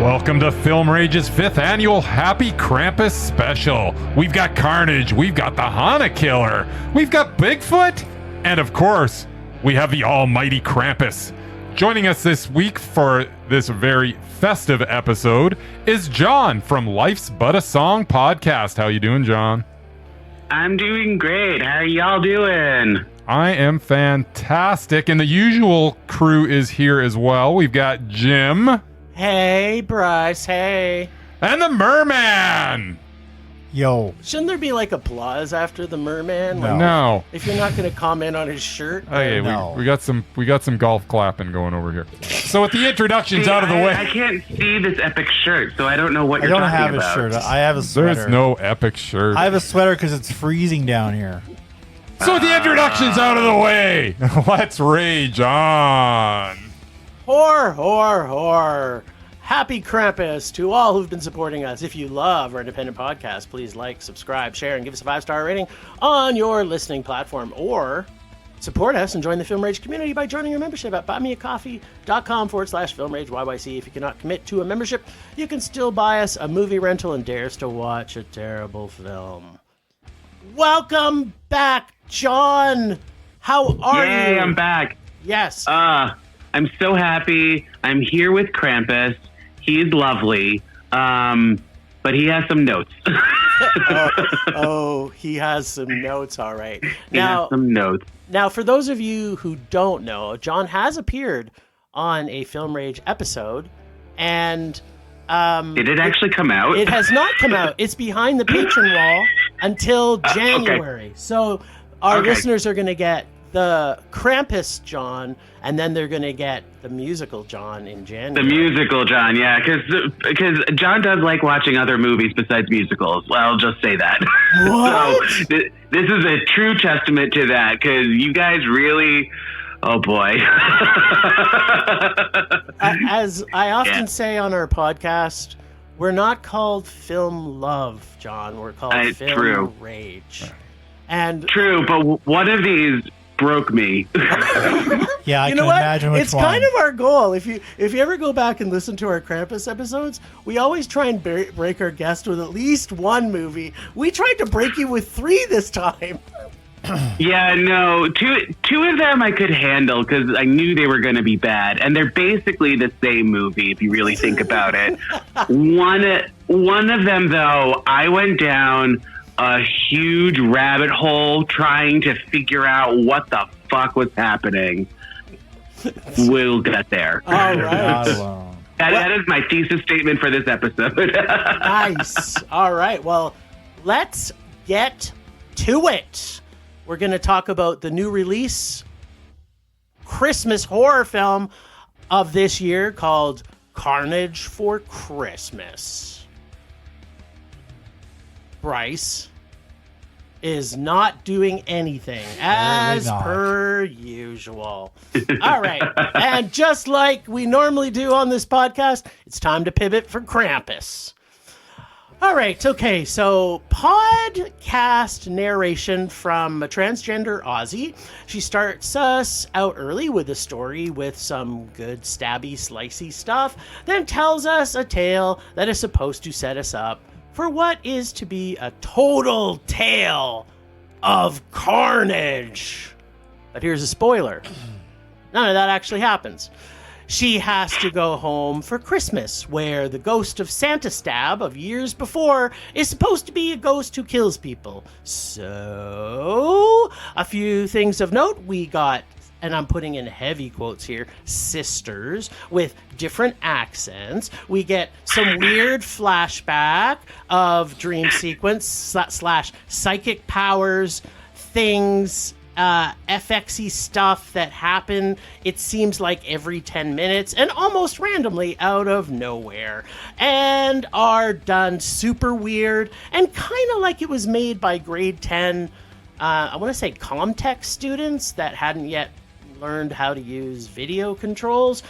Welcome to Film Rage's 5th annual Happy Krampus special. We've got Carnage, we've got the Hanukkah Killer, we've got Bigfoot, and of course, we have the almighty Krampus. Joining us this week for this very festive episode is John from Life's But a Song podcast. How you doing, John? I'm doing great. How are y'all doing? I am fantastic, and the usual crew is here as well. We've got Jim. Hey, Bryce, hey. And the Merman. Yo. Shouldn't there be like applause after the Merman? No. Like, No. if you're not going to comment on his shirt. Okay, No. we got some golf clapping going over here. So with the introductions out of the way. I can't see this epic shirt, so I don't know what I you're don't talking have about. a shirt. I have a sweater. There's no epic shirt. I have a sweater because it's freezing down here. So with the introductions out of the way, let's rage on. Whore. Happy Krampus to all who've been supporting us. If you love our independent podcast, please like, subscribe, share, and give us a 5-star rating on your listening platform. Or support us and join the Film Rage community by joining our membership at buymeacoffee.com/FilmRageYYC. If you cannot commit to a membership, you can still buy us a movie rental and dare us to watch a terrible film. Welcome back, John. How are Yay, you? I'm back. Yes. I'm so happy. I'm here with Krampus. He's lovely. But he has some notes. He has some notes, all right. He has some notes. Now, for those of you who don't know, John has appeared on a Film Rage episode, and Did it actually come out? it has not come out. It's behind the patron wall until January. Okay. So our Okay. listeners are going to get the Krampus John, and then they're going to get the musical John in January. The musical, John, yeah, because John does like watching other movies besides musicals. Well, I'll just say that. What? So this is a true testament to that, because you guys really, oh boy. As I often Yeah. say on our podcast, we're not called Film Love, John. We're called Film true. Rage. And True, but one of these broke me. Yeah, I you can know what? imagine which It's one. kind of our goal. If you ever go back and listen to our Krampus episodes, we always try and break our guest with at least one movie. We tried to break you with 3 this time. Yeah, no, two of them I could handle because I knew they were going to be bad, and they're basically the same movie if you really think about it. One of them, though, I went down a huge rabbit hole trying to figure out what the fuck was happening. We'll get there. All Not right. alone. That is my thesis statement for this episode. Nice. All right. Well, let's get to it. We're going to talk about the new release Christmas horror film of this year called Carnage for Christmas. Bryce is not doing anything as not. per usual. All right. And just like we normally do on this podcast, it's time to pivot for Krampus. All right. Okay. So podcast narration from a transgender Aussie. She starts us out early with a story with some good stabby, slicey stuff, then tells us a tale that is supposed to set us up for what is to be a total tale of carnage. But here's a spoiler. None of that actually happens. She has to go home for Christmas, where the ghost of Santa Stab of years before is supposed to be a ghost who kills people. So, a few things of note. We got, and I'm putting in heavy quotes here, sisters with different accents. We get some weird flashback of dream sequence slash psychic powers, things, FXy stuff that happen, it seems like every 10 minutes and almost randomly out of nowhere, and are done super weird and kind of like it was made by grade 10, I want to say Comtech students that hadn't yet learned how to use video controls.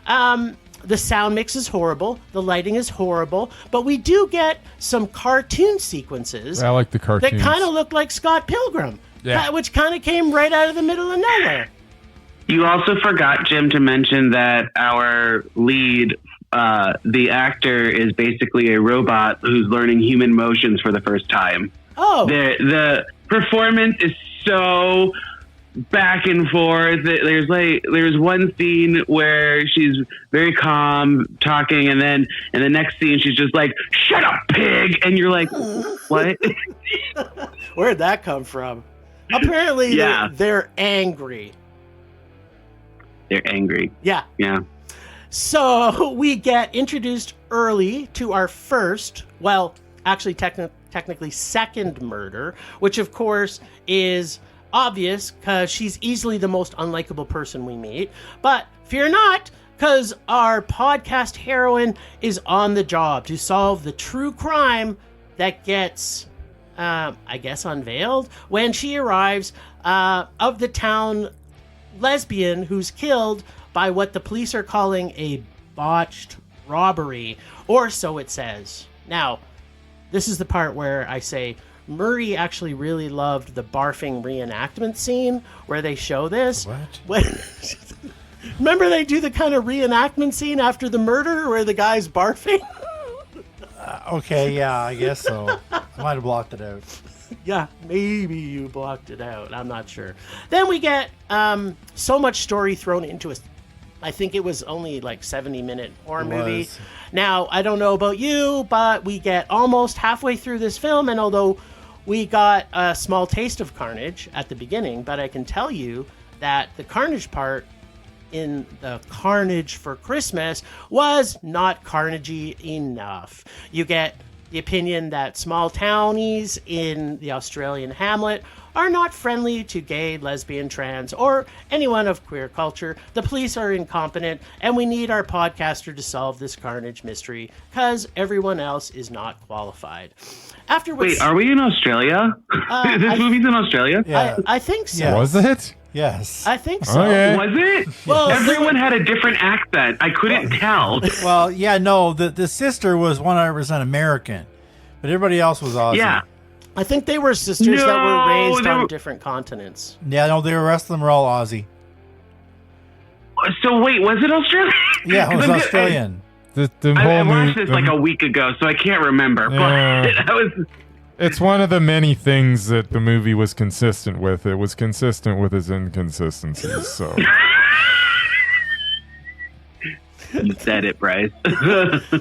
The sound mix is horrible. The lighting is horrible. But we do get some cartoon sequences I like the cartoons. that kind of look like Scott Pilgrim. Yeah. Which kind of came right out of the middle of nowhere. You also forgot, Jim, to mention that our lead the actor is basically a robot who's learning human motions for the first time. Oh, The performance is so back and forth. There's one scene where she's very calm talking, and then in the next scene she's just like, "Shut up, pig!" And you're like, "What?" where'd that come from? Apparently, Yeah. they're angry. They're angry. Yeah. Yeah. So we get introduced early to our first, well, actually technically second murder, which of course is obvious because she's easily the most unlikable person we meet. But fear not, because our podcast heroine is on the job to solve the true crime that gets, I guess, unveiled when she arrives of the town lesbian who's killed by what the police are calling a botched robbery, or so it says. Now, this is the part where I say Murray actually really loved the barfing reenactment scene where they show this. What? Remember they do the kind of reenactment scene after the murder where the guy's barfing? Okay, yeah, I guess so. I might have blocked it out. Yeah, maybe you blocked it out. I'm not sure. Then we get so much story thrown into us. I think it was only like 70-minute horror movie. Was. Now, I don't know about you, but we get almost halfway through this film, and although we got a small taste of Carnage at the beginning, but I can tell you that the Carnage part in the Carnage for Christmas was not carnagey enough. You get the opinion that small townies in the Australian hamlet are not friendly to gay, lesbian, trans, or anyone of queer culture. The police are incompetent, and we need our podcaster to solve this Carnage mystery because everyone else is not qualified. Afterwards, Wait, are we in Australia? This movie's in Australia? Yeah. I think so. Yeah. Was it? Yes. I think so. Okay. Was it? Well, Everyone had a different accent. I couldn't tell. Well, yeah, no, the sister was 100% American, but everybody else was Aussie. Yeah. I think they were sisters that were No, raised they on were- different continents. Yeah, no, the rest of them were all Aussie. So wait, was it Australia? Yeah, it 'Cause was I'm- Australian. The I whole watched new, this like a week ago, so I can't remember. Yeah. But I was. It's one of the many things that the movie was consistent with. It was consistent with its inconsistencies. So You said it, Bryce.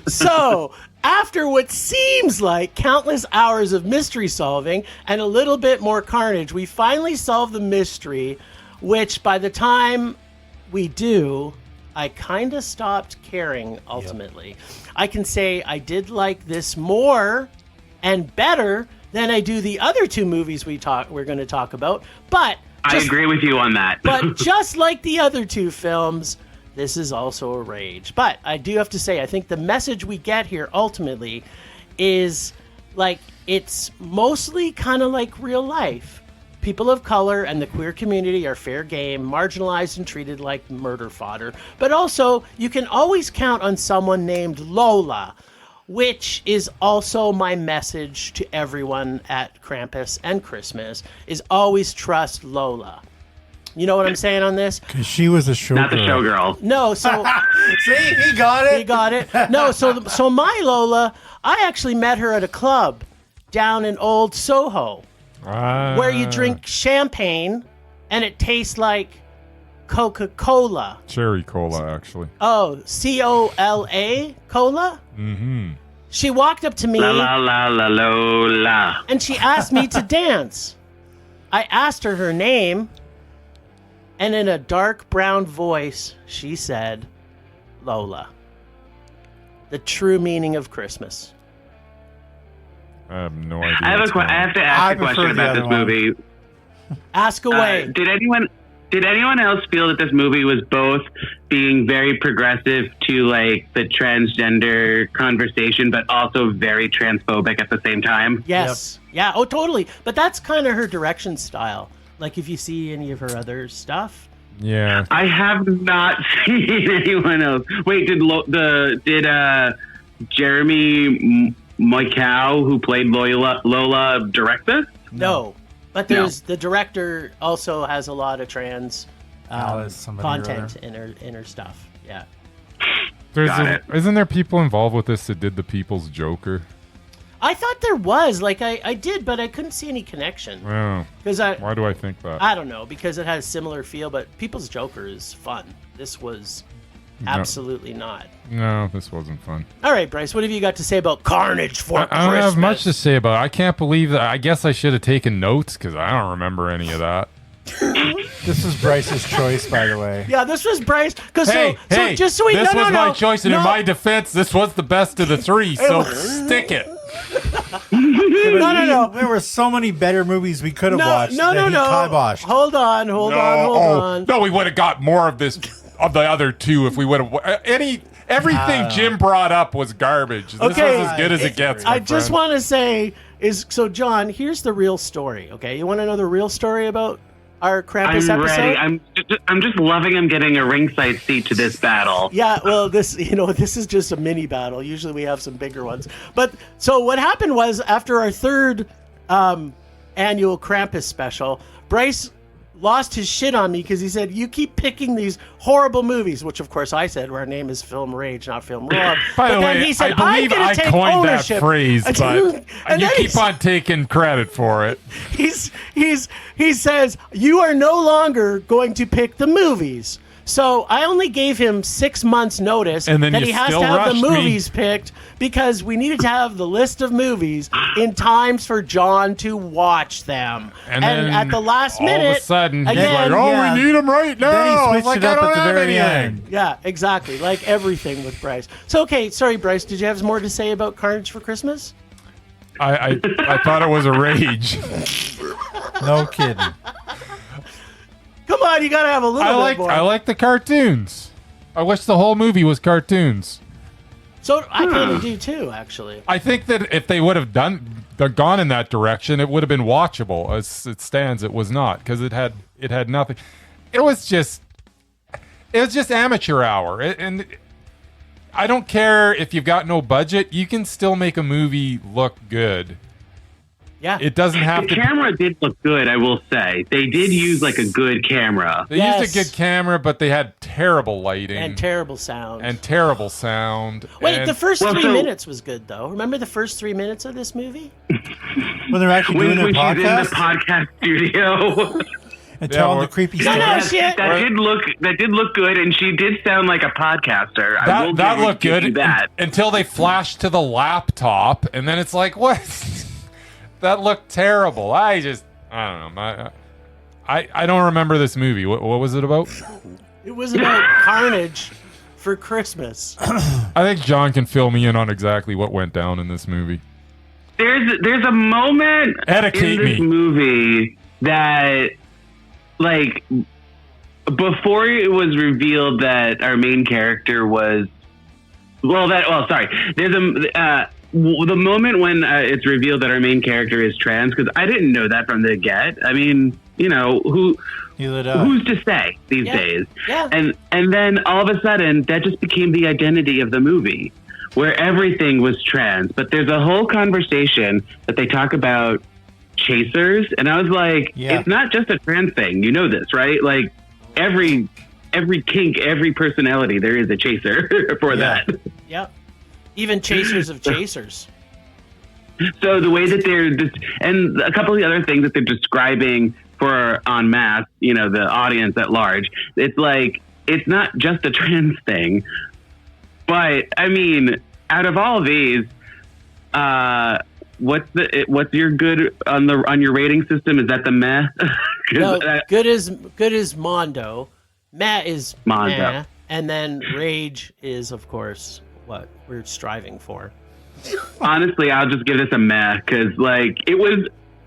So, after what seems like countless hours of mystery solving and a little bit more carnage, we finally solve the mystery, which by the time we do, I kind of stopped caring ultimately. I can say I did like this more and better than I do the other two movies we're going to talk about, but I agree with you on that. but just like the other two films, this is also a rage. But I do have to say, I think the message we get here ultimately is like it's mostly kind of like real life. People of color and the queer community are fair game, marginalized and treated like murder fodder. But also, you can always count on someone named Lola, which is also my message to everyone at Krampus and Christmas, is always trust Lola. You know what I'm saying on this? Because she was a showgirl. Not the showgirl. No, so See, he got it. you got it. No, so my Lola, I actually met her at a club down in Old Soho where you drink champagne and it tastes like Coca-Cola. cherry cola, actually. Oh, C-O-L-A cola? Mm-hmm. She walked up to me La la la la Lola. and she asked me to dance. I asked her name, and in a dark brown voice, she said, Lola. The true meaning of Christmas. I have no idea. I have what's going on. I have to I ask a prefer question the about other this one. movie. Ask away. Did anyone else feel that this movie was both being very progressive to like the transgender conversation, but also very transphobic at the same time? Yes. Yeah. Oh, totally. But that's kind of her direction style. Like if you see any of her other stuff. Yeah. I have not seen anyone else. Wait, did Jeremy Moikow, who played Lola, direct this? No. But there's the director also has a lot of trans Alice, somebody or content in her stuff. Yeah. Isn't there people involved with this that did the People's Joker? I thought there was. Like, I did, but I couldn't see any connection. Well, why do I think that? I don't know, because it has a similar feel, but People's Joker is fun. This was absolutely not. No, this wasn't fun. All right, Bryce, what have you got to say about Carnage for Christmas? I don't have much to say about it. I can't believe that. I guess I should have taken notes because I don't remember any of that. This was Bryce's choice, by the way. Yeah, this was Bryce. Hey, just so we this was my choice, and in my defense, this was the best of the three, so stick it. No. There were so many better movies we could have watched. No. Kiboshed. Hold on. No, we would have got more of this of the other two if we would have. Everything Jim brought up was garbage. This was as good as it gets. I just want to say John, here's the real story. Okay, you want to know the real story about our Krampus I'm episode? ready. I'm just loving him getting a ringside seat to this battle. Yeah, well, this is just a mini battle. Usually we have some bigger ones. But so what happened was after our third annual Krampus special, Bryce lost his shit on me because he said, you keep picking these horrible movies, which of course I said, our name is Film Rage, not Film Raw. By the way, he said, I believe I coined that phrase, but and you keep on taking credit for it. He says, you are no longer going to pick the movies. So I only gave him 6 months notice and then that he has to have the movies picked because we needed to have the list of movies in times for John to watch them. And then at the last minute, all of a sudden, he's again, like, we need them right now. Then he switched like, it up I don't at the have very anything. end. Yeah, exactly. Like everything with Bryce. So, okay, sorry, Bryce. Did you have more to say about Carnage for Christmas? I thought it was a rage. No kidding. Come on, you gotta have a little bit more. I like the cartoons. I wish the whole movie was cartoons. So I kind of do too, actually. I think that if they would have gone in that direction, it would have been watchable. As it stands, it was not because it had nothing. It was just amateur hour, and I don't care if you've got no budget. You can still make a movie look good. Yeah, it doesn't have the to. The camera did look good, I will say. They did use like a good camera. They used a good camera, but they had terrible lighting and terrible sound. Wait, the first 3 minutes was good though. Remember the first 3 minutes of this movie? When they're actually doing their podcast? She's in the podcast studio. And telling the creepy story. That did look good, and she did sound like a podcaster. That looked good until they flashed to the laptop, and then it's like, what? That looked terrible. I don't know. I don't remember this movie. What was it about? It was about Carnage for Christmas. I think John can fill me in on exactly what went down in this movie. There's a moment in this movie that, like, before it was revealed that our main character was, there's the moment when it's revealed that our main character is trans, because I didn't know that from the get. I mean, who's to say these days? Yeah. And then all of a sudden, that just became the identity of the movie, where everything was trans. But there's a whole conversation that they talk about chasers, and I was like, it's not just a trans thing. You know this, right? Like every kink, every personality, there is a chaser for that. Yep. Even chasers of chasers. So the way that and a couple of the other things that they're describing for en masse, the audience at large, it's like, it's not just a trans thing. But I mean, out of all of these, what's your good on your rating system? Is that the meh? No, good is Mondo, meh is Mondo, meh, and then rage is, of course, what we're striving for. Honestly, I'll just give this a meh, because it was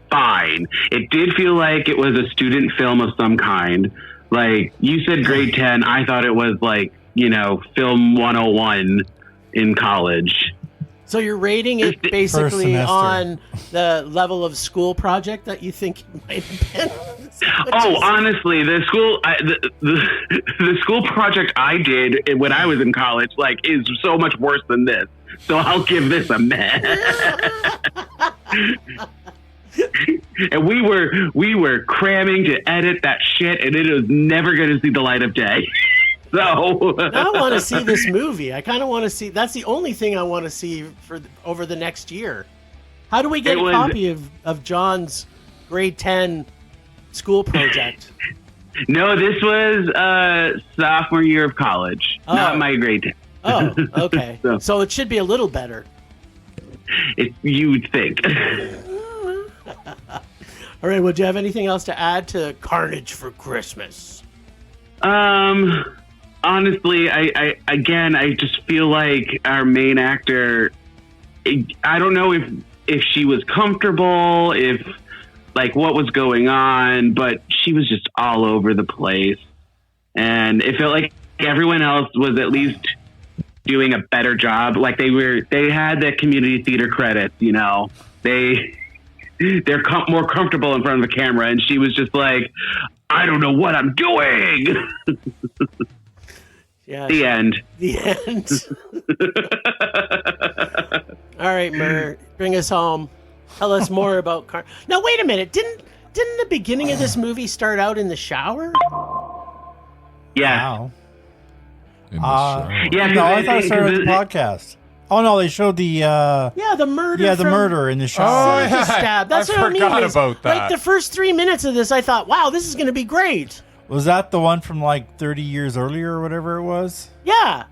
fine. It did feel like it was a student film of some kind. Like you said, grade 10. I thought it was film 101 in college. So you're rating it basically on the level of school project that you think it might have been? Honestly, the school project I did when I was in college, is so much worse than this. So I'll give this a meh. And we were cramming to edit that shit, and it was never going to see the light of day. So Now I want to see this movie. I kind of want to see. That's the only thing I want to see for over the next year. How do we get a copy of John's grade 10 school project? No, this was sophomore year of college, not my grade 10. Oh, okay. So it should be a little better. You would think. All right. Well, do you have anything else to add to Carnage for Christmas? Honestly, I just feel like our main actor, I don't know if she was comfortable, if like what was going on, but she was just all over the place. And it felt like everyone else was at least doing a better job. Like they had the community theater credits, you know, they're more comfortable in front of the camera. And she was just like, I don't know what I'm doing. Yeah. The end. All right, Mur, bring us home. Tell us more about Now, wait a minute. Didn't the beginning of this movie start out in the shower? Yeah. Wow. In the shower. Yeah. No, I thought it started with the podcast. Oh no, they showed the the murder. Yeah, the murder in the shower. Oh, yeah. Stab. That's I what I mean. forgot about that. Like the first 3 minutes of this, I thought, wow, this is going to be great. Was that the one from like 30 years earlier or whatever it was? Yeah.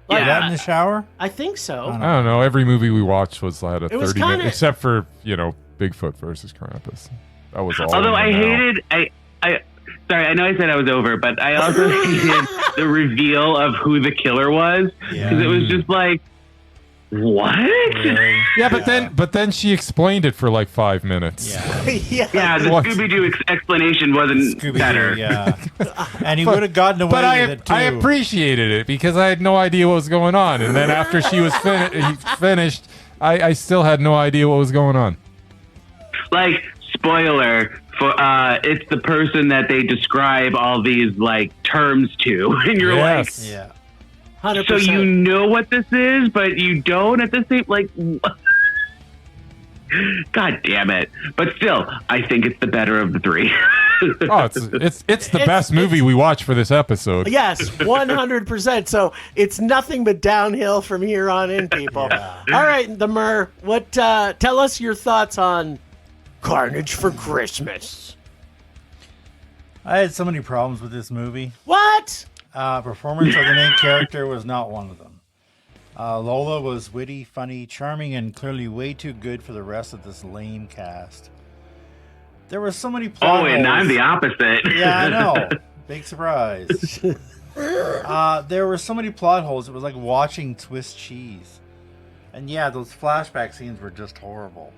Was Yeah. that in the shower? I think so. I don't know. Every movie we watched had a It was 30 minute, kinda- except for Bigfoot versus Krampus. That was all. Although I in the hated, sorry, I know I said I was over, but I also hated the reveal of who the killer was, because it was just like, what? Really? Yeah, but then she explained it for like 5 minutes. Yeah. Yeah, the What? Scooby-Doo explanation wasn't Scooby-Doo, better. yeah. And he would have gotten away But with it too. I appreciated it because I had no idea what was going on, and then after she was finished, I still had no idea what was going on. Like, spoiler, for it's the person that they describe all these like terms to, and you're Yes. Yeah. 100%. like, so you know what this is, but you don't at the same, like, what? God damn it! But still, I think it's the better of the three. Oh, it's the best movie we watched for this episode. Yes, 100%. So it's nothing but downhill from here on in, people. Yeah. All right, the Mur, what? Tell us your thoughts on Carnage for Christmas. I had so many problems with this movie. What? Performance of the main character was not one of them. Lola was witty, funny, charming, and clearly way too good for the rest of this lame cast. There were so many plot Oh, and holes. I'm the opposite. Yeah, I know. Big surprise. There were so many plot holes. It was like watching Swiss cheese. And yeah, those flashback scenes were just horrible.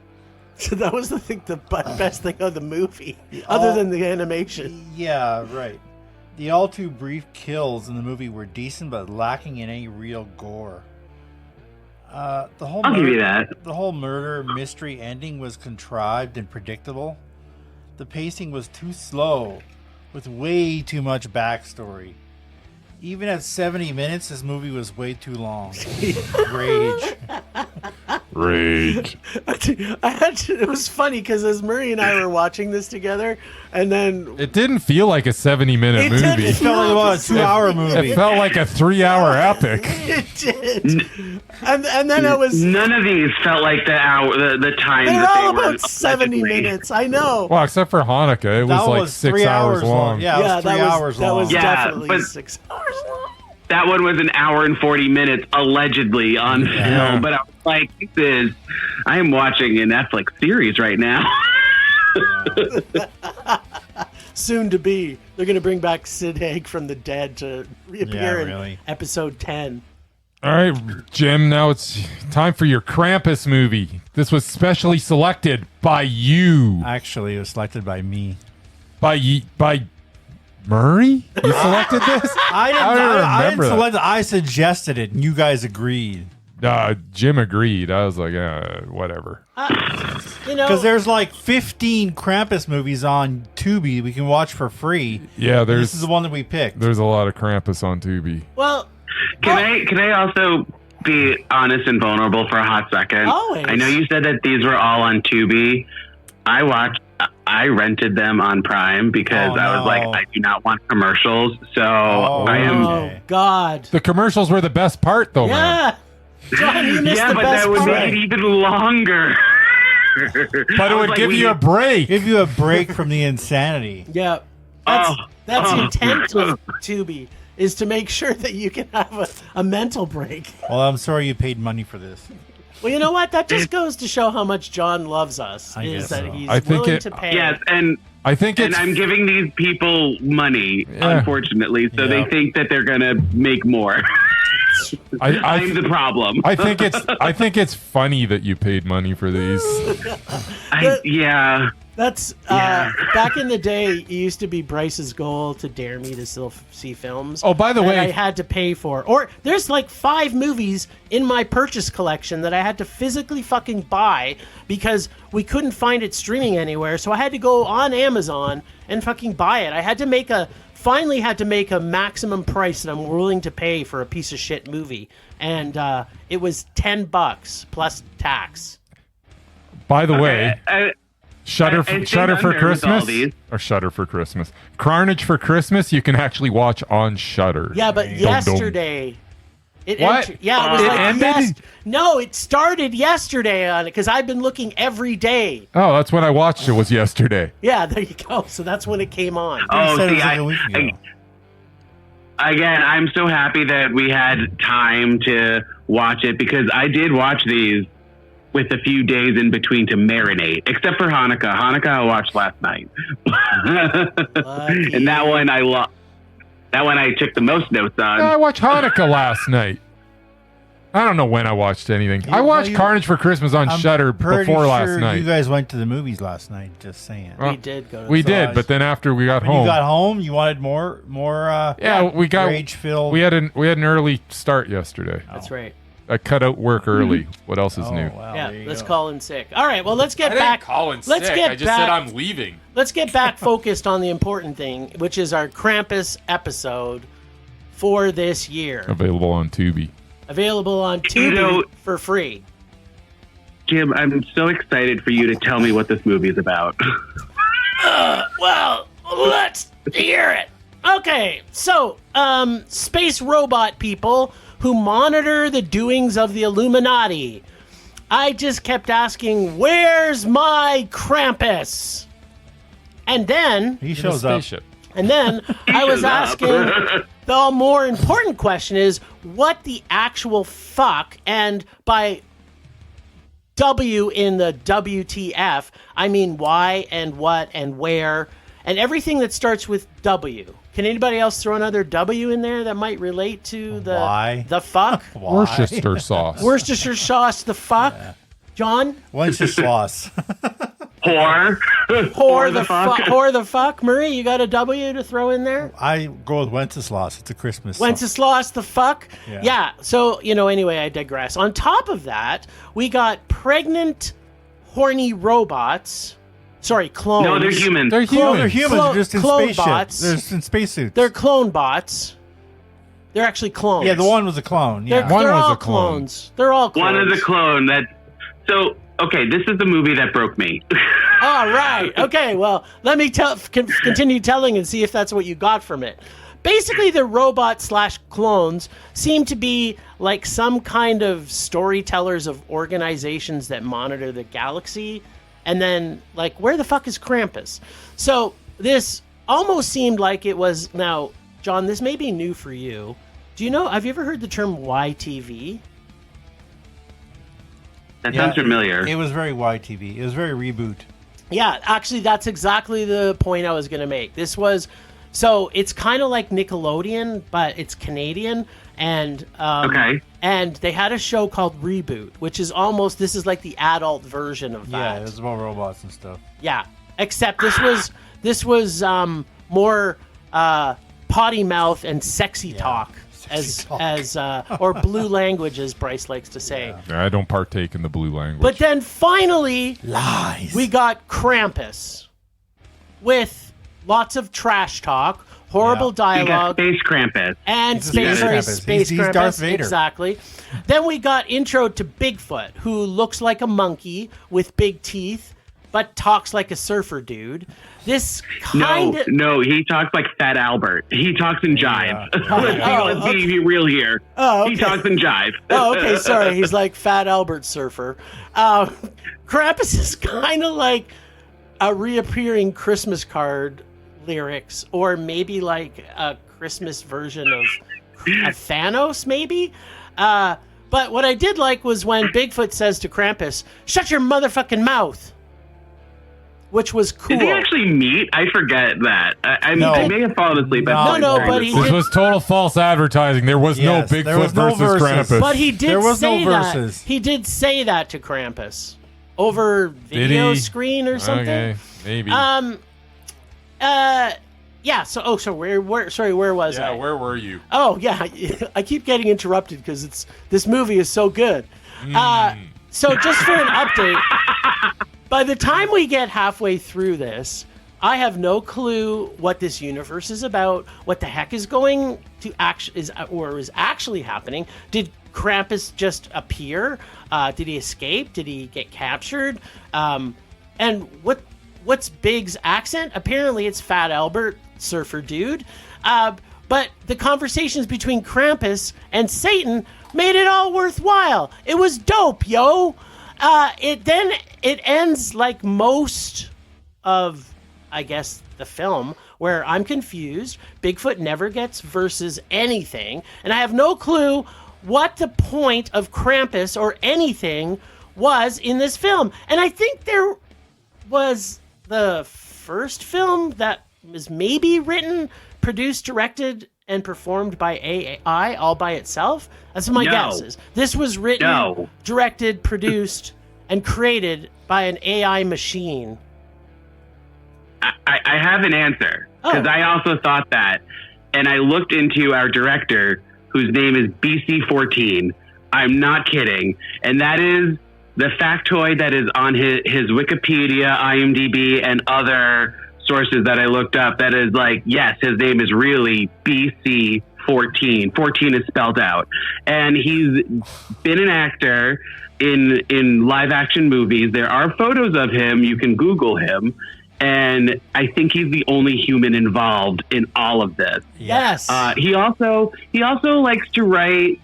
So that was the best thing of the movie, other than the animation. Yeah, right. The all too brief kills in the movie were decent, but lacking in any real gore. The whole I'll give you that. The whole murder mystery ending was contrived and predictable. The pacing was too slow, with way too much backstory. Even at 70 minutes, this movie was way too long. Rage. Rage. It was funny because as Murray and I were watching this together, and then It didn't feel like a 70-minute It movie. didn't. It felt like about a 2-hour movie. It felt like a 3-hour epic. it did, and then I was. None of these felt like the hour, the time. They're that all they were about 70 allegedly. minutes. I know. Well, except for Hanukkah, it was That like was 6 3 hours long. Yeah, it was 3 hours that long. was Yeah, definitely but- 6 hours long. That one was an hour and 40 minutes allegedly on Yeah. film, but I was like, I am watching a Netflix series right now. Soon to be. They're going to bring back Sid Haig from the dead to reappear Yeah, in really. episode 10. All right, Jim, now it's time for your Krampus movie. This was specially selected by you. Actually, it was selected by me. By Murray? You selected this? I don't didn't remember that. select it. I suggested it, and you guys agreed. Jim agreed. I was like, whatever. Because there's like 15 Krampus movies on Tubi we can watch for free. Yeah, This is the one that we picked. there's a lot of Krampus on Tubi. Well, Can I also be honest and vulnerable for a hot second? Always. I know you said that these were all on Tubi. I I rented them on Prime because I was like, I do not want commercials. So I am. Oh God! The commercials were the best part, though, man. Yeah, John, you missed Yeah, the but best that would part. make it even longer. But it would give you a break. Give you a break from the insanity. Yeah, that's the intent of Tubi, is to make sure that you can have a mental break. Well, I'm sorry you paid money for this. Well, you know what? That just goes to show how much John loves us. I Is guess that so. he's I think willing to pay? Yes, and I think it's. I'm giving these people money, unfortunately, so they think that they're gonna make more. I'm the problem. I think it's funny that you paid money for these. Yeah. That's back in the day. It used to be Bryce's goal to dare me to still see films. Oh, by the that way, I had to pay for. Or there's like 5 movies in my purchase collection that I had to physically fucking buy because we couldn't find it streaming anywhere. So I had to go on Amazon and fucking buy it. I had to finally had to make a maximum price that I'm willing to pay for a piece of shit movie, and it was $10 plus tax. by the way. Shudder for Christmas or Shudder for Christmas. Carnage for Christmas you can actually watch on Shudder. Yeah, but yesterday it What? it was It like ended? no, it started yesterday on it because I've been looking every day. Oh, that's when I watched it, was yesterday. Yeah, there you go. So that's when it came on. Oh, said it see, was like a week ago. again, I'm so happy that we had time to watch it because I did watch these with a few days in between to marinate, except for Hanukkah. Hanukkah I watched last night. And that one that one I took the most notes on. I watched Hanukkah last night. I don't know when I watched anything. I watched Carnage for Christmas on Shudder before last night. You guys went to the movies last night. Just saying. Well, We did go to We the did, but then after we got When home, you got home, you wanted more. yeah, we got rage-filled. we had an early start yesterday. That's right. I cut out work early. What else is Oh, new? wow, Yeah, there you let's go. call in sick. All right, well, let's get back. Colin Let's get I just back- said I'm leaving. Let's get back focused on the important thing, which is our Krampus episode for this year. Available on Tubi. Available on Tubi for free. Jim, I'm so excited for you to tell me what this movie is about. Well, let's hear it. Okay, so, space robot people who monitor the doings of the Illuminati. I just kept asking, where's my Krampus? And then He shows up. I was asking, the more important question is, what the actual fuck, and by W in the WTF, I mean why and what and where, and everything that starts with W. Can anybody else throw another W in there that might relate to the Why? the fuck? Why? Worcester sauce. Worcestershire sauce, the fuck? John? Wenceslas. Whore. Whore the fuck? Whore the fuck? Murray, you got a W to throw in there? I go with Wenceslas. It's a Christmas song. Wenceslas the fuck? Yeah. So, anyway, I digress. On top of that, we got pregnant, horny robots. Sorry, clones. No, they're humans. They're No, human. they're humans. Clone- They're just in clone spaceships. bots. They're in spacesuits. They're clone bots. They're actually clones. Yeah, the one was a clone. They're, Yeah. One they're was all a clone. clones. They're all clones. One is a clone. Okay, this is the movie that broke me. All right. Okay. Well, let me continue telling and see if that's what you got from it. Basically, the robot / clones seem to be like some kind of storytellers of organizations that monitor the galaxy. And then, like, where the fuck is Krampus? So this almost seemed like it was. Now, John, this may be new for you. Have you ever heard the term YTV? That sounds familiar. It was very YTV. It was very reboot. Yeah, actually, that's exactly the point I was going to make. So it's kind of like Nickelodeon, but it's Canadian, and and they had a show called Reboot, which is this is like the adult version of that. Yeah, it was about robots and stuff. Yeah, except this was more potty mouth and sexy talk. Or blue language, as Bryce likes to say. Yeah, I don't partake in the blue language. But then finally, Lies. we got Krampus with lots of trash talk, horrible You got dialogue, Space Krampus. and He's a space Krampus. space He's Krampus. Darth Vader. Exactly. Then we got intro to Bigfoot, who looks like a monkey with big teeth, but talks like a surfer dude. This kind of... No, he talks like Fat Albert. He talks in jive. Let's be real here. Oh, okay. He talks in jive. Oh, okay, sorry. He's like Fat Albert surfer. Krampus is kind of like a reappearing Christmas card lyrics, or maybe like a Christmas version of Thanos, maybe. But what I did like was when Bigfoot says to Krampus, "Shut your motherfucking mouth," which was cool. Did they actually meet? I forget that. I may have fallen asleep. No, but this was total false advertising. There was no Bigfoot versus Krampus. But he did say that. Verses. He did say that to Krampus over video screen or something. Okay, maybe. Yeah. So where was I? Yeah, where were you? Oh yeah, I keep getting interrupted because this movie is so good. So just for an update, by the time we get halfway through this, I have no clue what this universe is about, what the heck is going to is actually happening. Did Krampus just appear? Did he escape? Did he get captured? And what's Big's accent? Apparently it's Fat Albert, surfer dude. But the conversations between Krampus and Satan made it all worthwhile. It was dope, yo. It ends like most of, I guess, the film, where I'm confused. Bigfoot never gets versus anything, and I have no clue what the point of Krampus or anything was in this film. And I think there was the first film that was maybe written, produced, directed, and performed by AI all by itself. That's my guesses. This was written, directed, produced, and created by an AI machine. I have an answer, because I also thought that. And I looked into our director, whose name is BC14. I'm not kidding. And that is the factoid that is on his Wikipedia, IMDb, and other sources that I looked up. That is like, yes, his name is really BC14. 14 is spelled out. And he's been an actor in live action movies. There are photos of him. You can Google him. And I think he's the only human involved in all of this. Yes. He also likes to write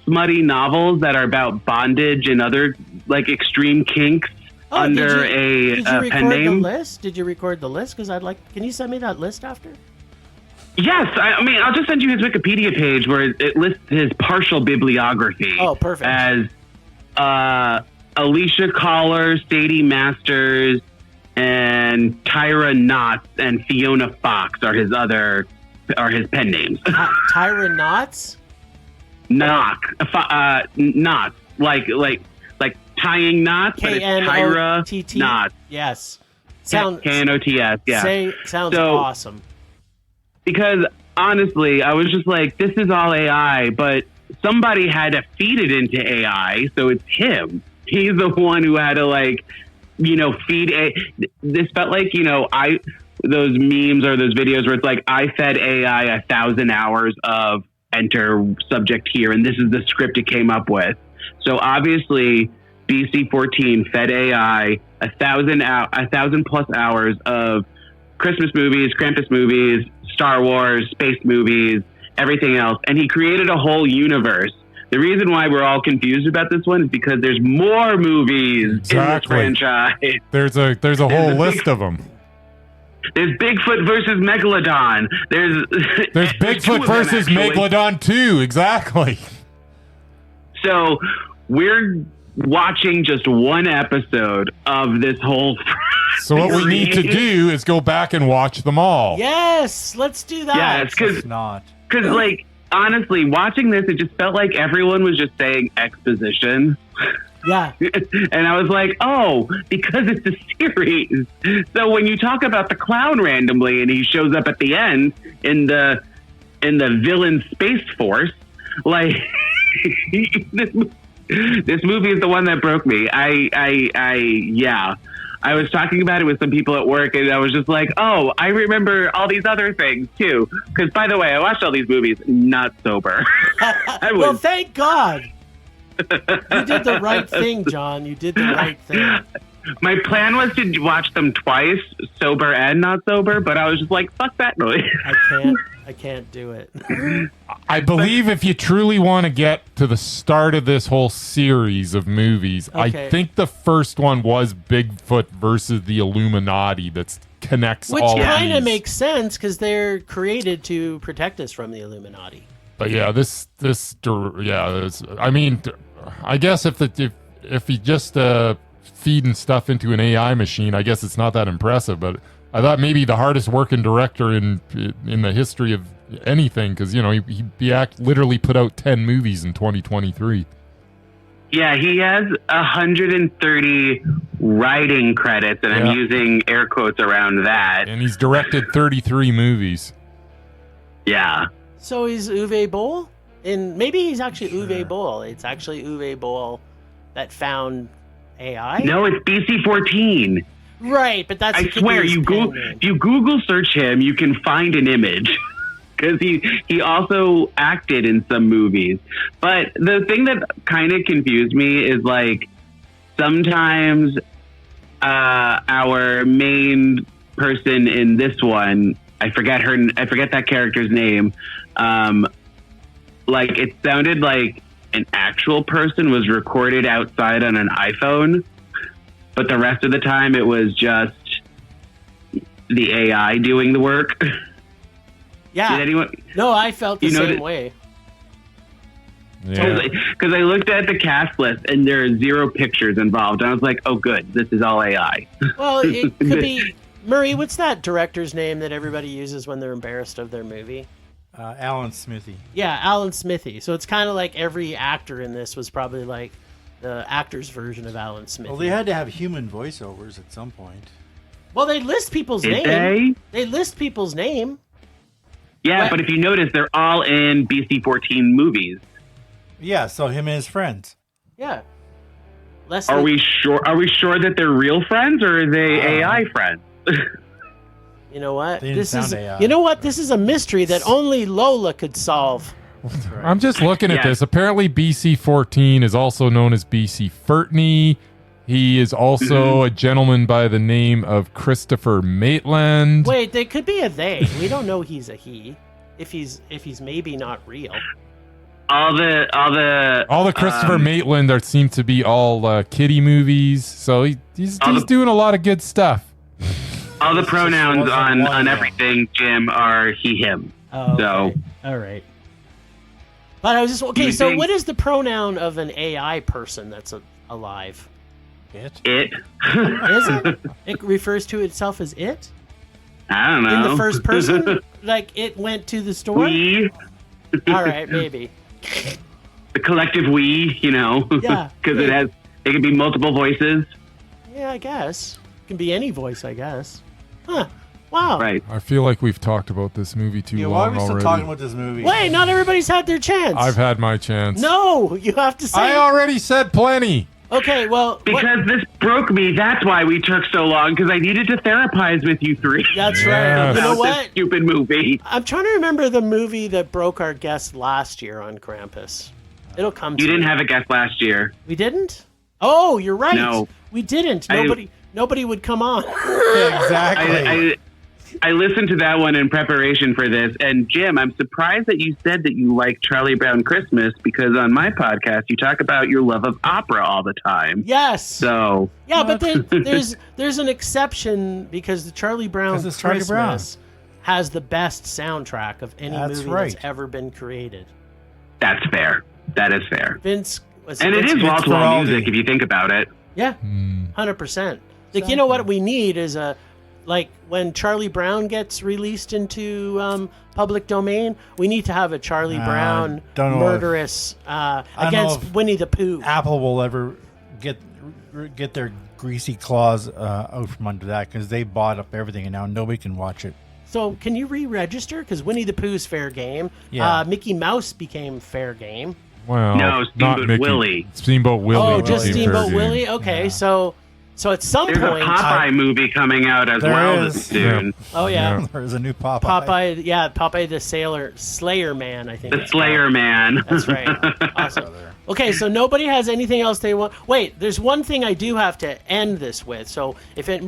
smutty novels that are about bondage and other like extreme kinks under a pen name. Did you record the list? Because can you send me that list after? Yes, I mean, I'll just send you his Wikipedia page where it lists his partial bibliography. Oh, perfect. As Alicia Collar, Sadie Masters, and Tyra Knotts and Fiona Fox are his pen names. Tyra Knotts? Knots, like tying knots, but it's Tyra Knotts. Yes. K-N-O-T-S, yeah. Sounds awesome. Because honestly, I was just like, this is all AI, but somebody had to feed it into AI, so it's him. He's the one who had to feed this felt like, those memes or those videos where it's like, I fed AI 1,000 hours of enter subject here, and this is the script it came up with. So obviously BC14 fed AI 1,000 plus hours of Christmas movies, Krampus movies, Star Wars, space movies, everything else. And he created a whole universe. The reason why we're all confused about this one is because there's more movies in this franchise. There's a whole list of them. There's Bigfoot versus Megalodon. There's Bigfoot versus Megalodon 2, exactly. So we're watching just one episode of this whole So what we need to do is go back and watch them all. Yes, let's do that. Yeah, because honestly, watching this, it just felt like everyone was just saying exposition. Yeah. And I was like, oh, because it's a series. So when you talk about the clown randomly and he shows up at the end in the villain Space Force, like this movie is the one that broke me. I was talking about it with some people at work, and I was just like, oh, I remember all these other things, too. Because, by the way, I watched all these movies not sober. Well, thank God. You did the right thing, John. You did the right thing. My plan was to watch them twice, sober and not sober, but I was just like, fuck that noise. I can't do it. I believe if you truly want to get to the start of this whole series of movies, Okay. I think the first one was Bigfoot versus the Illuminati that connects Which all of kind of these. makes sense because they're created to protect us from the Illuminati. But yeah, I mean, I guess if you just feeding stuff into an AI machine, I guess it's not that impressive. But I thought maybe the hardest working director in the history of anything, because he literally put out 10 movies in 2023. Yeah, he has 130 writing credits, and Yeah. I'm using air quotes around that. And he's directed 33 movies. Yeah. So he's Uwe Boll? And maybe he's actually Uwe Boll. It's actually Uwe Boll that found AI? No, it's BC-14. Right, but that's... I swear, his you pen name. Google search him, you can find an image. Because he also acted in some movies. But the thing that kind of confused me is, like, sometimes our main person in this one, I forget that character's name, like, it sounded like an actual person was recorded outside on an iPhone, but the rest of the time it was just the AI doing the work. Yeah. Did anyone? No, I felt the You know same that- way. Yeah. Because I looked at the cast list and there are 0 pictures involved, and I was like, "Oh, good, this is all AI." Well, it could be... Murray, what's that director's name that everybody uses when they're embarrassed of their movie? Alan Smithy. Yeah, Alan Smithy. So it's kind of like every actor in this was probably like the actor's version of Alan Smithy. Well, they had to have human voiceovers at some point. Well, they list people's Did name. they? They list people's name. Yeah, What? but if you notice, they're all in BC-14 movies. Yeah, so him and his friends. Yeah. Leslie, Are we sure? Are we sure that they're real friends, or are they AI friends? You know what? They didn't This is. sound AI. You know what? This is a mystery that only Lola could solve. I'm just looking at Yeah. this. Apparently, BC-14 is also known as BC-Fertney. He is also a gentleman by the name of Christopher Maitland. Wait, they could be a they. We don't know he's a he. If he's maybe not real. All the Christopher Maitland seem to be all kiddie movies. So he's doing a lot of good stuff. all the pronouns wasn't on one of them. everything, Jim, are he, him. Oh, So- okay. All right. But I was just okay. You So, think- what is the pronoun of an AI person that's alive? It? It. Is it? It refers to itself as it I don't know. in the first person, like it went to the store. We, All right, maybe. the collective we, Yeah, because yeah. it can be multiple voices. Yeah, I guess it can be any voice. I guess. Huh? Wow. Right. I feel like we've talked about this movie too Yeah, why are long we still already. talking about this movie? Wait, not everybody's had their chance. I've had my chance. No, you have to say. I already said plenty. Okay, well, what- Because this broke me. That's why we took so long, because I needed to therapize with you three. that's right. Yes. You know about this what? stupid movie. I'm trying to remember the movie that broke our guest last year on Krampus. It'll come to You didn't me. have a guest last year. We didn't? Oh, you're right. No. We didn't. I- Nobody would come on. Exactly. I listened to that one in preparation for this, and Jim, I'm surprised that you said that you like Charlie Brown Christmas, because on my podcast you talk about your love of opera all the time. Yes. So Yeah, but then there's an exception because the Charlie Brown 'Cause it's Charlie Christmas has the best soundtrack of any That's movie right. that's ever been created. that's fair. That is fair. Vince was And it Vince- is wall to Ferraldi. wall music if you think about it. Yeah, 100%. Like, you know what we need is like when Charlie Brown gets released into public domain, we need to have a Charlie Brown don't know murderous know against if- Winnie the Pooh. Apple will ever get their greasy claws out from under that, because they bought up everything and now nobody can watch it. So can you re-register? Because Winnie the Pooh's fair game. Yeah. Mickey Mouse became fair game. Well, No, not Steamboat Mickey. Willie. Steamboat Willie. Oh, just became Steamboat fair game. Willie. Okay, so So at some There's point, a Popeye movie coming out as There well is. soon. oh yeah, There's a new Popeye. Popeye the Slayer Man, I think. The it's Slayer called. Man. That's right. Awesome. Okay, so nobody has anything else they want. Wait, there's one thing I do have to end this with. So,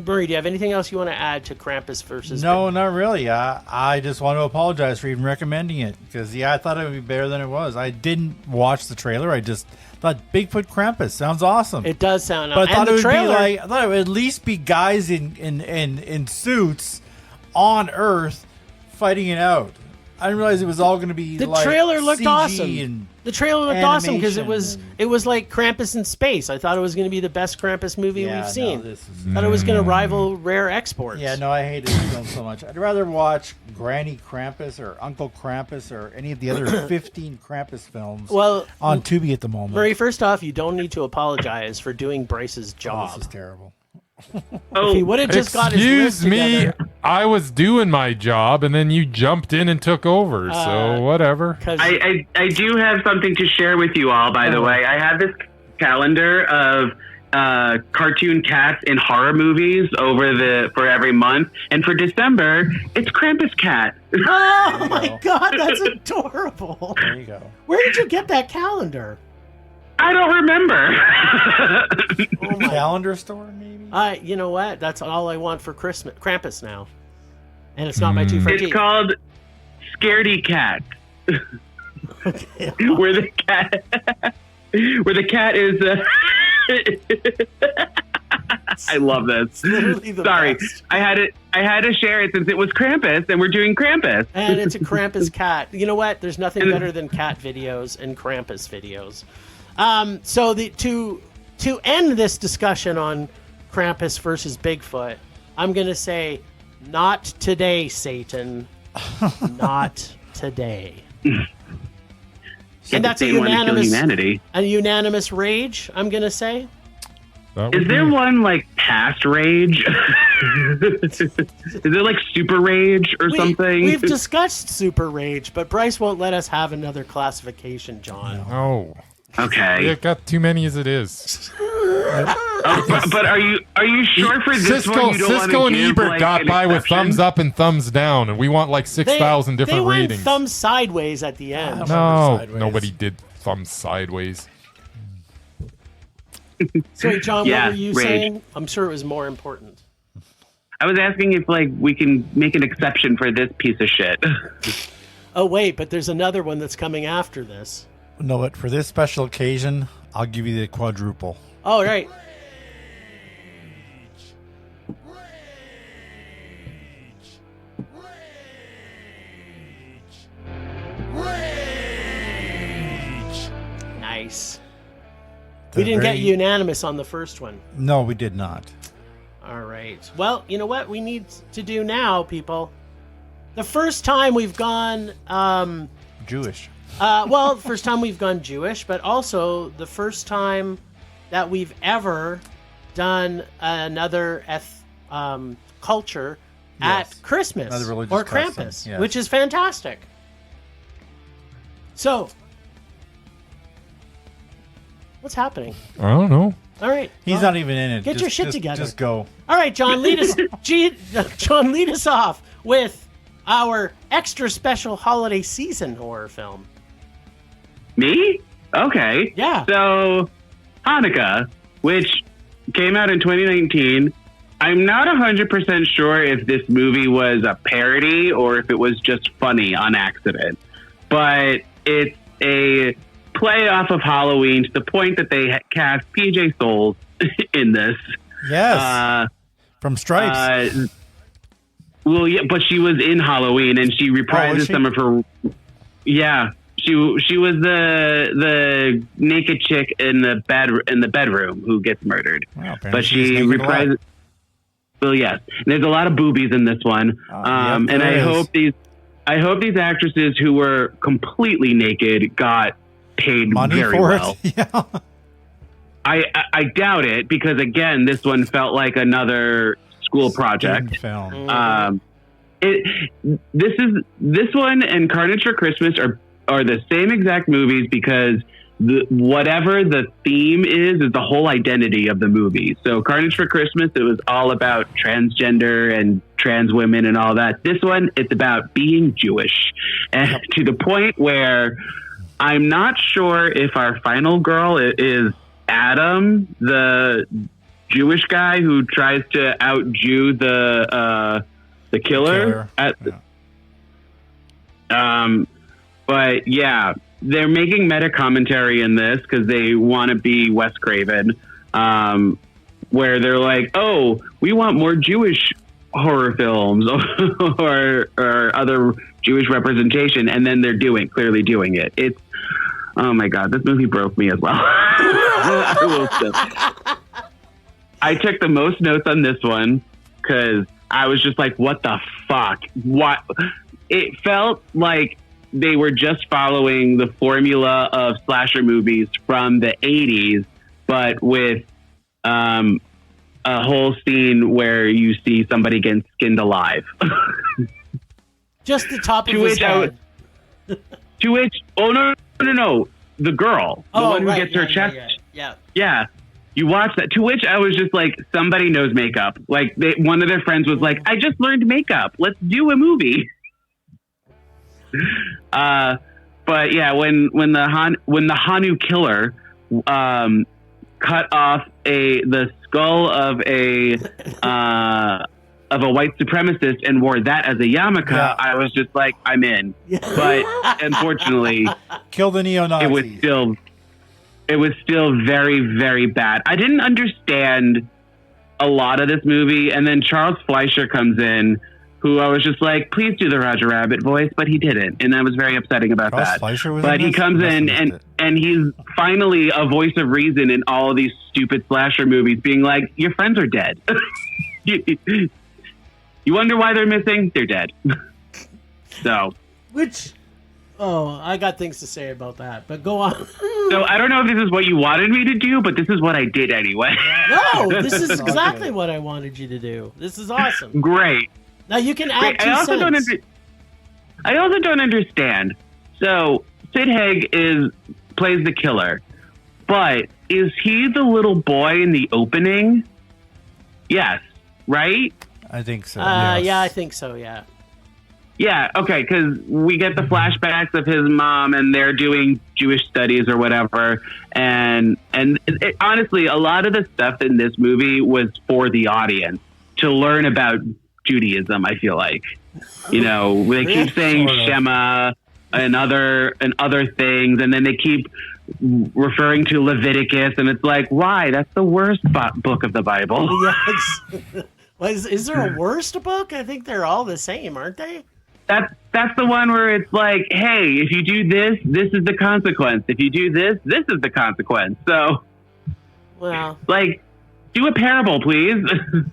Murray, do you have anything else you want to add to Krampus versus? No, not really. I just want to apologize for even recommending it because I thought it would be better than it was. I didn't watch the trailer. I just thought Bigfoot Krampus sounds awesome. It does sound. But I thought and it the would trailer, be I thought it would at least be guys in suits on Earth fighting it out. I didn't realize it was all going to be the like trailer looked CG awesome. and The trailer looked awesome because animation it was like Krampus in space. I thought it was going to be the best Krampus movie Yeah, we've no, seen. this is- Thought it was going to rival Rare Exports. Yeah, no, I hated this film so much. I'd rather watch Granny Krampus or Uncle Krampus or any of the other 15 Krampus films Well, on Tubi at the moment. Murray, first off, you don't need to apologize for doing Bryce's Oh, job. this is terrible. If he would have just got his list Excuse me, together, I was doing my job, and then you jumped in and took over. So whatever. 'cause- I do have something to share with you all, by the way. I have this calendar of cartoon cats in horror movies for every month. And for December, it's Krampus Cat. oh my God, that's adorable. There you go. Where did you get that calendar? I don't remember. Oh my Calendar store, maybe? You know what? That's all I want for Christmas. Krampus now. And it's not my two for It's tea. called Scaredy Cat. where the cat is. I love this. Literally the Sorry, best. I had to share it since it was Krampus, and we're doing Krampus. And it's a Krampus cat. You know what? There's nothing better than cat videos and Krampus videos. So to end this discussion on Krampus versus Bigfoot, I'm going to say, not today, Satan. Not today. And that's a They want to kill unanimous, humanity. a unanimous rage, I'm going to say. That Is would there be- one like past rage? Is it like super rage or something? We've discussed super rage, but Bryce won't let us have another classification, John. Oh, Okay. it got too many as it is. But are you sure for this one you don't want Cisco to and give, Ebert like, got an by with exception? thumbs up and thumbs down, and we want like 6,000 different they went ratings. thumb sideways at the end. No, Sideways. nobody did thumbs sideways. Sorry, John, Yeah, what were you rage. saying? I'm sure it was more important. I was asking if like we can make an exception for this piece of shit. Oh, wait, but there's another one that's coming after this. No, but for this special occasion, I'll give you the quadruple. Oh, right. Nice. We didn't get unanimous on the first one. No, we did not. All right. Well, you know what we need to do now, people? The first time we've gone, Jewish. first time we've gone Jewish, but also the first time that we've ever done another culture Yes. at Christmas Another religious or custom, Krampus, yes. which is fantastic. So, what's happening? I don't know. All right. He's well, not even in it. Get your shit together. Just go. All right, John, lead us. John, lead us off with our extra special holiday season horror film. Me? Okay. Yeah. So, Hanukkah, which came out in 2019. I'm not 100% sure if this movie was a parody or if it was just funny on accident. But it's a play off of Halloween to the point that they cast PJ Souls in this. Yes. From Stripes. Well, yeah, but she was in Halloween and she reprises was she? some of her. Yeah, she was the naked chick in the bedroom who gets murdered. Wow, apparently But she's she naked a lot. reprises. Well, yes, there's a lot of boobies in this one, Yeah, and there I is. hope these actresses who were completely naked got paid Money very for well. it. Yeah. I doubt it because again, this one felt like another school project. Film. This one and Carnage for Christmas are the same exact movies because whatever the theme is the whole identity of the movie. So Carnage for Christmas, it was all about transgender and trans women and all that. This one, it's about being Jewish, and to the point where I'm not sure if our final girl is Adam, the Jewish guy who tries to out-Jew the killer. But yeah, they're making meta commentary in this because they want to be Wes Craven, where they're like, "Oh, we want more Jewish horror films or other Jewish representation," and then they're clearly doing it. It's, oh my God, this movie broke me as well. I took the most notes on this one because I was just like, "What the fuck?" What? It felt like they were just following the formula of slasher movies from the 80s, but with a whole scene where you see somebody getting skinned alive. Just the top of his head. To which, oh, no. The girl. The one who gets her chest. Yeah. You watch that. To which I was just like, somebody knows makeup. Like, one of their friends was like, "I just learned makeup. Let's do a movie." But yeah, when the Hanukkah killer cut off the skull of a white supremacist and wore that as a yarmulke, I was just like, I'm in. But unfortunately, kill the neo-Nazis. It was still very, very bad. I didn't understand a lot of this movie, and then Charles Fleischer comes in, who I was just like, please do the Roger Rabbit voice, but he didn't, and I was very upsetting about Charles that. Fleischer was but he comes in and he's finally a voice of reason in all of these stupid slasher movies, being like, your friends are dead. You wonder why they're missing? They're dead. So, I got things to say about that, but go on. So I don't know if this is what you wanted me to do, but this is what I did anyway. No, this is exactly what I wanted you to do. This is awesome. Great. Now you can add I also don't understand. So Sid Haig plays the killer, but is he the little boy in the opening? Yes, right? I think so. Yes. Yeah, I think so. Yeah. Yeah, okay, because we get the flashbacks of his mom, and they're doing Jewish studies or whatever, and honestly, a lot of the stuff in this movie was for the audience to learn about Judaism. I feel like, they keep saying Shema and other things, and then they keep referring to Leviticus, and it's like, why? That's the worst book of the Bible. Yes. Is there a worst book? I think they're all the same, aren't they? That's the one where it's like, hey, if you do this, this is the consequence. If you do this, this is the consequence. So, well, like, do a parable, please.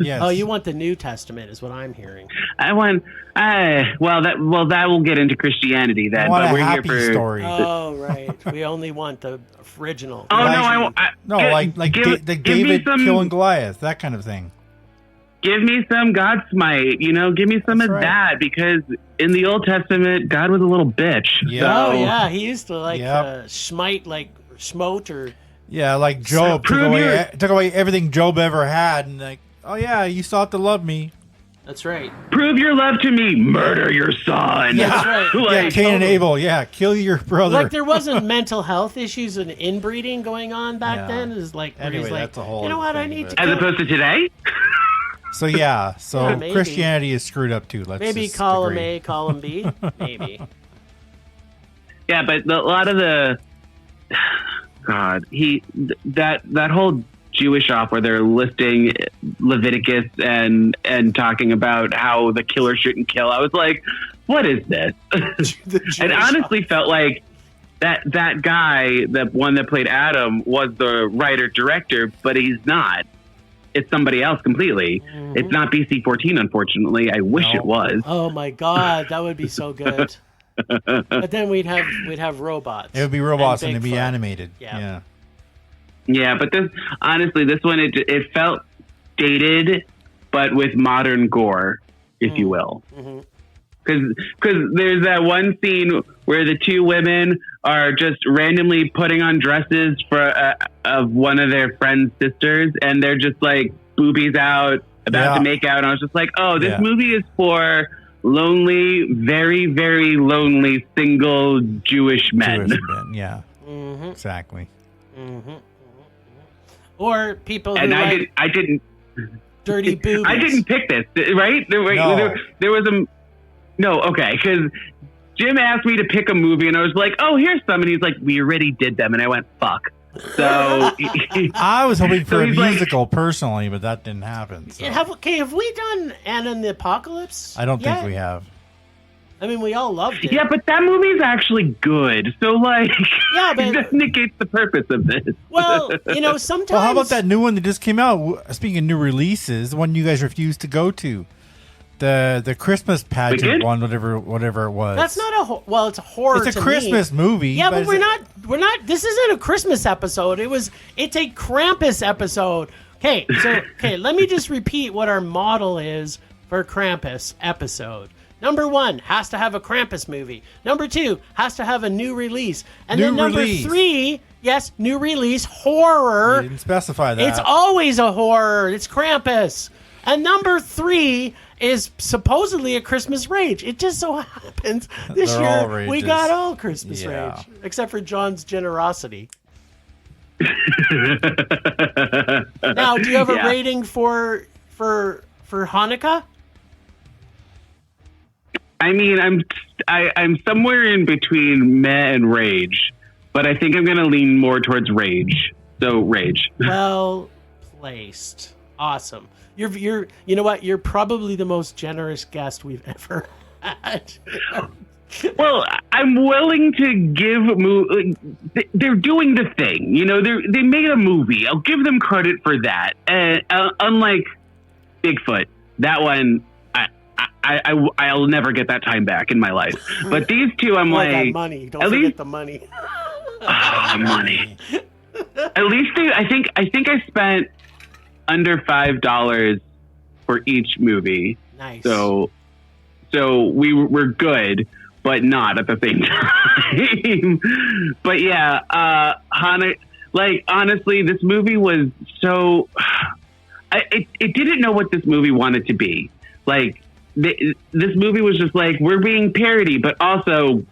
Yes. Oh, you want the New Testament, is what I'm hearing. I want. That will get into Christianity then. I want but we're happy here for story. Oh, right. We only want the original. Oh no, David killing Goliath, that kind of thing. Give me some God smite, give me some That's right. that, because in the Old Testament, God was a little bitch. Yeah. Oh, yeah, he used to smite, smote or... Yeah, like Job took away everything Job ever had, and like, oh yeah, you still have to love me. That's right. Prove your love to me, murder your son. Yeah, that's right. Cain and Abel, kill your brother. Like there wasn't mental health issues and inbreeding going on back then. It's like, anyway, like, that's a whole you know what, thing, I need to As opposed to today? So maybe. Christianity is screwed up too. Let's maybe just column agree. A, column B, maybe. Yeah, but a lot of the that whole Jewish off where they're listing Leviticus and talking about how the killer shouldn't kill. I was like, what is this? And honestly felt like that guy, the one that played Adam, was the writer director, but he's not. It's somebody else completely. Mm-hmm. It's not BC-14, unfortunately. I wish it was. Oh my God, that would be so good. But then we'd have robots. It would be robots and it'd be animated. Yeah. Yeah, but this one it felt dated, but with modern gore, if you will. Because there's that one scene where the two women are just randomly putting on dresses for of one of their friend's sisters, and they're just like boobies out, about to make out. And I was just like, oh, this movie is for lonely, very, very lonely, single Jewish men. Yeah, exactly. Or people who and I didn't dirty boobies. I didn't pick this, right? There was okay, because Jim asked me to pick a movie, and I was like, oh, here's some, and he's like, we already did them, and I went, fuck. So I was hoping for a musical personally, but that didn't happen. So. Have we done Anna and the Apocalypse? I don't think we have. I mean, we all loved it. Yeah, but that movie's actually good. So, like, that negates the purpose of this. Well, sometimes... Well, how about that new one that just came out? Speaking of new releases, the one you guys refused to go to. The Christmas pageant one, whatever it was. That's not it's a horror. It's a Christmas movie. Yeah, but we're not. This isn't a Christmas episode. It's a Krampus episode. Okay, let me just repeat what our model is for Krampus episode. Number 1 has to have a Krampus movie. Number 2 has to have a new release, and then number 3, yes, new release horror. You didn't specify that. It's always a horror. It's Krampus. And number 3 is supposedly a Christmas Rage. It just so happens this year we got all Christmas Rage, except for John's generosity. Now, do you have a rating for Hanukkah? I mean, I'm somewhere in between meh and rage, but I think I'm going to lean more towards rage. So rage. Well placed. Awesome. You know what? You're probably the most generous guest we've ever had. Well, I'm willing to give. They're doing the thing. They made a movie. I'll give them credit for that. Unlike Bigfoot, that one, I'll never get that time back in my life. But these two, I'm like, money. Don't forget the money. Money. At least I think I spent under $5 for each movie. Nice. So we were good, but not at the same time. But yeah, honestly, this movie was so. It didn't know what this movie wanted to be. Like this movie was just like, we're being parody, but also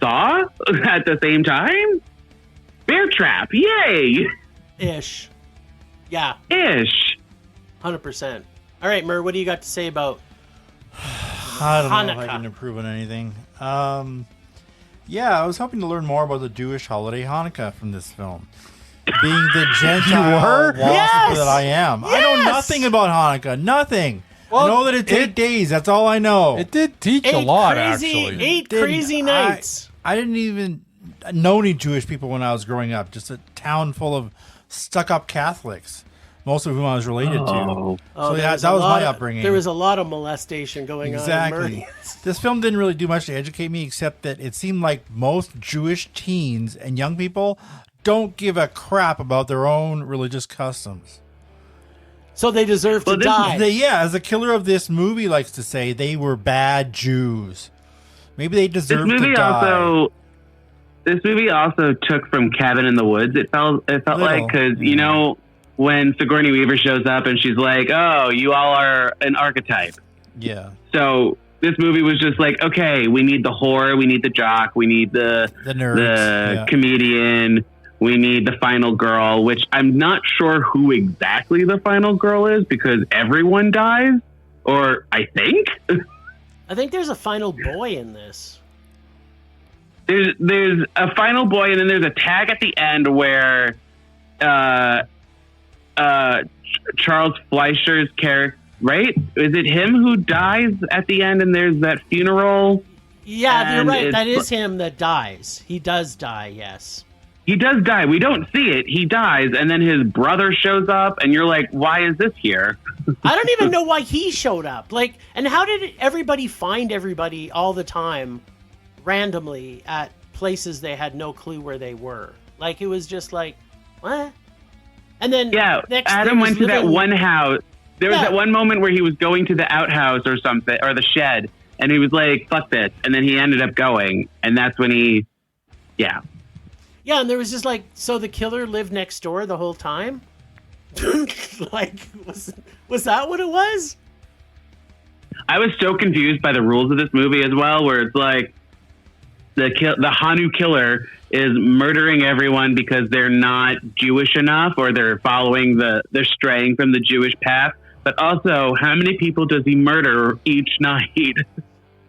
Saw at the same time. Bear Trap, yay! Ish. Yeah. Ish. 100%. All right, Mur, what do you got to say about I don't know if I can improve on anything. Yeah, I was hoping to learn more about the Jewish holiday Hanukkah from this film. Being the Gentile philosopher that I am. Yes! I know nothing about Hanukkah. Nothing. Well, I know that it's 8 days. That's all I know. It did teach a lot, actually. 8 crazy nights. I didn't even know any Jewish people when I was growing up. Just a town full of stuck-up Catholics, most of whom I was related to. So that was my upbringing. There was a lot of molestation going on. Exactly. This film didn't really do much to educate me, except that it seemed like most Jewish teens and young people don't give a crap about their own religious customs. So they deserve to die. As the killer of this movie likes to say, they were bad Jews. Maybe they deserve to die. This movie also took from Cabin in the Woods. It felt like, because when Sigourney Weaver shows up and she's like, "Oh, you all are an archetype." Yeah. So this movie was just like, okay, we need the whore, we need the jock, we need the nerds, the comedian, we need the final girl. Which I'm not sure who exactly the final girl is, because everyone dies, or I think there's a final boy in this. There's a final boy, and then there's a tag at the end where Charles Fleischer's character, right? Is it him who dies at the end, and there's that funeral? Yeah, you're right. That is him that dies. He does die, yes. He does die. We don't see it. He dies, and then his brother shows up, and you're like, why is this here? I don't even know why he showed up. And how did everybody find everybody all the time randomly at places they had no clue where they were? It was just like, what? And then Adam went to that one house. There was that one moment where he was going to the outhouse or something, or the shed, And he was like, fuck this. And then he ended up going. And that's when yeah. Yeah, and there was just like, so the killer lived next door the whole time? Like, was that what it was? I was so confused by the rules of this movie as well, where it's like the Hanukkah killer is murdering everyone because they're not Jewish enough, or they're they're straying from the Jewish path. But also, how many people does he murder each night?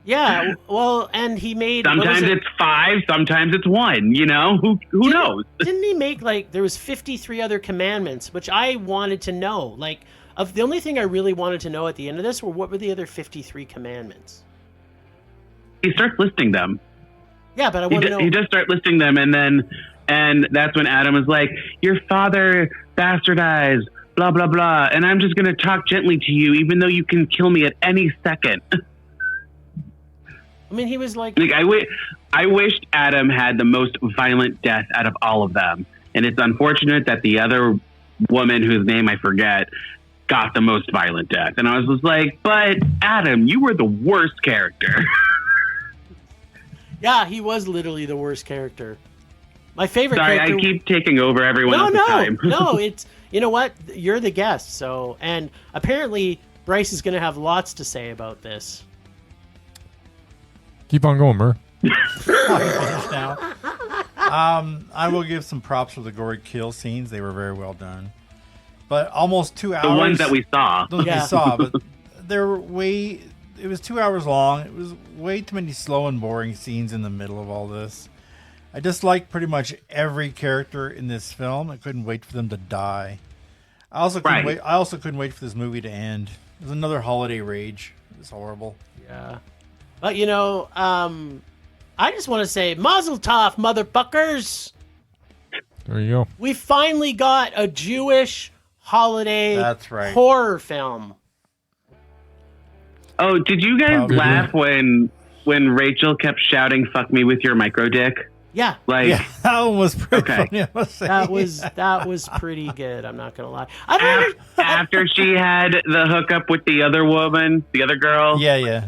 Yeah, well, and he made... Sometimes it's 5, sometimes it's 1, you know? Who knows? Didn't he make, like, there was 53 other commandments, which I wanted to know. Like, the only thing I really wanted to know at the end of this were what were the other 53 commandments? He starts listing them. Yeah, but I want to know... He does start listing them, and that's when Adam is like, your father bastardized, blah, blah, blah, and I'm just going to talk gently to you, even though you can kill me at any second. I mean, he was like I wished Adam had the most violent death out of all of them. And it's unfortunate that the other woman, whose name I forget, got the most violent death. And I was just like, but Adam, you were the worst character. Yeah, he was literally the worst character. My favorite Sorry, character... I keep taking over everyone else's time. No, it's... You know what? You're the guest, so... And apparently, Bryce is going to have lots to say about this. Keep on going, Mur. Now. I will give some props for the gory kill scenes. They were very well done. But almost 2 hours. The ones that we saw. The ones we saw, but they're way. It was 2 hours long. It was way too many slow and boring scenes in the middle of all this. I disliked pretty much every character in this film. I couldn't wait for them to die. I also couldn't wait. I also couldn't wait for this movie to end. It was another holiday rage. It was horrible. Yeah. But, you know, I just want to say, Mazel Tov, motherfuckers! There you go. We finally got a Jewish holiday horror film. Oh, did you guys laugh when Rachel kept shouting, fuck me with your micro dick? Yeah. Like, that one was pretty funny, I must say. That was pretty good, I'm not going to lie. After she had the hookup with the other woman, the other girl? Yeah.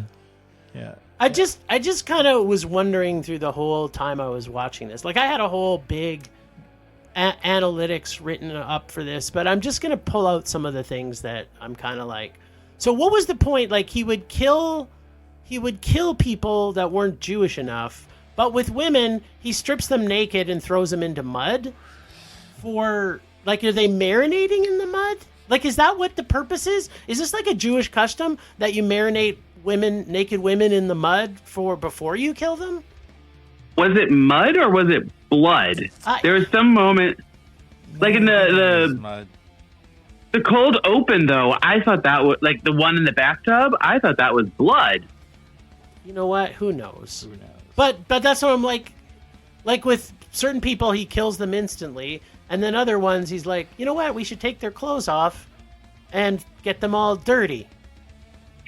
I just kind of was wondering through the whole time I was watching this. Like, I had a whole big analytics written up for this, but I'm just going to pull out some of the things that I'm kind of like. So what was the point? Like, he would kill people that weren't Jewish enough, but with women, he strips them naked and throws them into mud for, like, are they marinating in the mud? Like, is that what the purpose is? Is this like a Jewish custom that you marinate naked women in the mud before you kill them? Was it mud or was it blood? There was some moment, like in the cold open, though. I thought that was like the one in the bathtub. I thought that was blood. You know what? Who knows? But that's what I'm like. Like with certain people, he kills them instantly, and then other ones, he's like, you know what? We should take their clothes off and get them all dirty.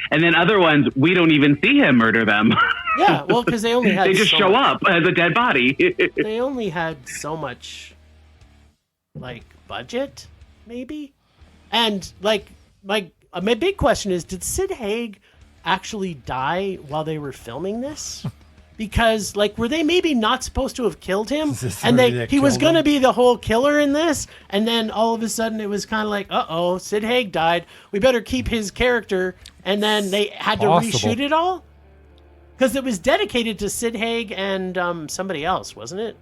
And then other ones, we don't even see him murder them. Yeah, well, because they only had they just show up as a dead body. They only had so much, like, budget, maybe? And, like, my big question is, did Sid Haig actually die while they were filming this? Because, like, were they maybe not supposed to have killed him? And he was going to be the whole killer in this, and then all of a sudden it was kind of like, uh-oh, Sid Haig died. We better keep his character. And then they had to reshoot it all? Because it was dedicated to Sid Haig and somebody else, wasn't it?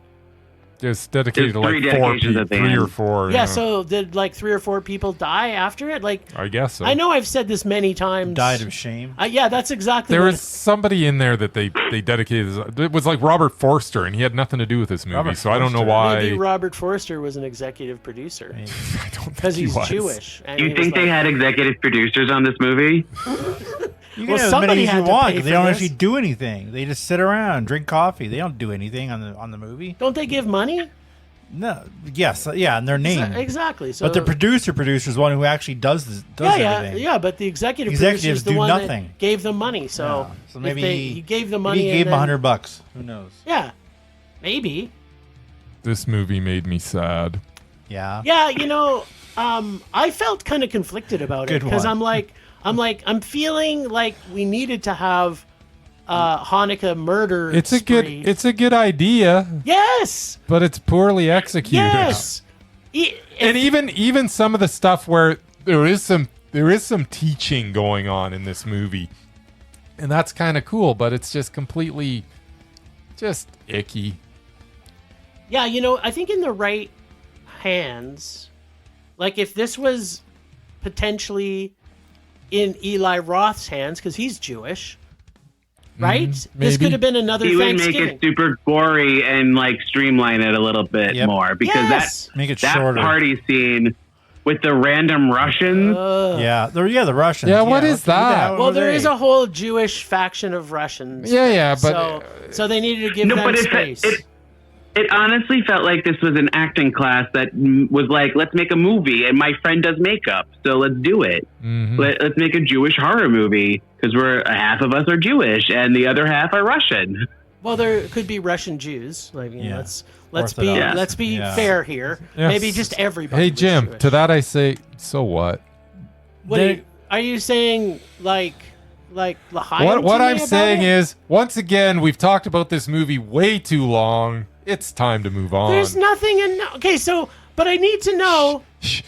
It's dedicated to like 4 people, 3 or 4. Yeah, so did like 3 or 4 people die after it? Like, I guess so. I know I've said this many times. Died of shame. Yeah, that's exactly. There was somebody in there that they dedicated. It was like Robert Forster, and he had nothing to do with this movie. I don't know why. Maybe Robert Forster was an executive producer. I don't think because he's was. Jewish. And you think they had executive producers on this movie? You can have as many as you want. They don't actually do anything. They just sit around, drink coffee. They don't do anything on the movie. Don't they give money? No. Yes. Yeah, and their name. Exactly. So, but the producer is the one who actually does everything. Yeah, but the executives is the do one nothing. That gave them money. So, so maybe he gave the money. Maybe he gave them $100. Who knows? Yeah, maybe. This movie made me sad. Yeah. Yeah, you know, I felt kind of conflicted about it because I'm feeling like we needed to have Hanukkah murder. It's a spree. good idea, Yes. but it's poorly executed. Yes. And even some of the stuff where there is some teaching going on in this movie, and that's kind of cool, but it's just completely just icky. Yeah, I think in the right hands, like if this was potentially in Eli Roth's hands, because he's Jewish, right? This maybe. could have been another He would make Thanksgiving. it super gory and like streamline it a little bit Yep. more because Yes. Make it that shorter. party scene with the random Russians. The Russians. Yeah, what is let's do that? Well, there is a whole Jewish faction of Russians. Yeah, but so they needed to give No, them but space. it honestly felt like this was an acting class that was like, let's make a movie, and my friend does makeup, so let's do it. Let's make a Jewish horror movie because half of us are Jewish and the other half are Russian. Well, there could be Russian Jews. Like, Yeah. let's be Orthodox. fair here. Yes. Maybe just everybody. Hey was Jim, Jewish. to that I say, so what? Are you saying like L'chaim? What to me I'm about saying it? is, once again, we've talked about this movie way too long. It's time to move on. There's nothing in. Okay, so but I need to know. Shh.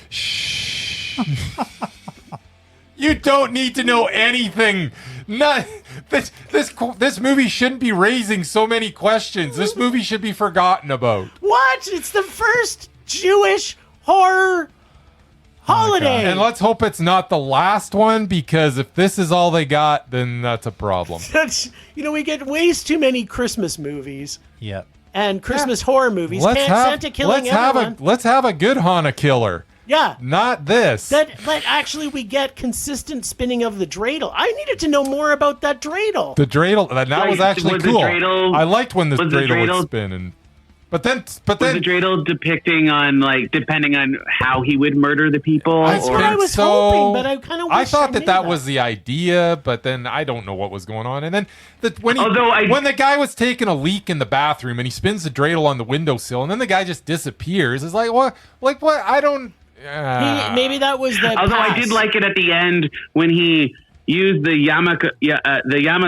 You don't need to know anything. This movie shouldn't be raising so many questions. This movie should be forgotten about. What? It's the first Jewish horror holiday. And let's hope it's not the last one, because if this is all they got, then that's a problem. We get ways too many Christmas movies Yep. and Christmas horror movies. Santa killing everyone. let's have a good Hanukkah killer. Yeah. Not this. That actually we get consistent spinning of the dreidel. I needed to know more about that dreidel. The dreidel, that was actually was the cool. dreidel- I liked when this was the dreidel would dreidel- spin. But then Was the dreidel depicting on depending on how he would murder the people? That's what I was hoping, but I kind of I wish thought I knew that was the idea, but then I don't know what was going on. And then when the guy was taking a leak in the bathroom and he spins the dreidel on the windowsill, and then the guy just disappears. It's like what? Like what? I don't. Maybe that was the. Although I did like it at the end when he used the Yama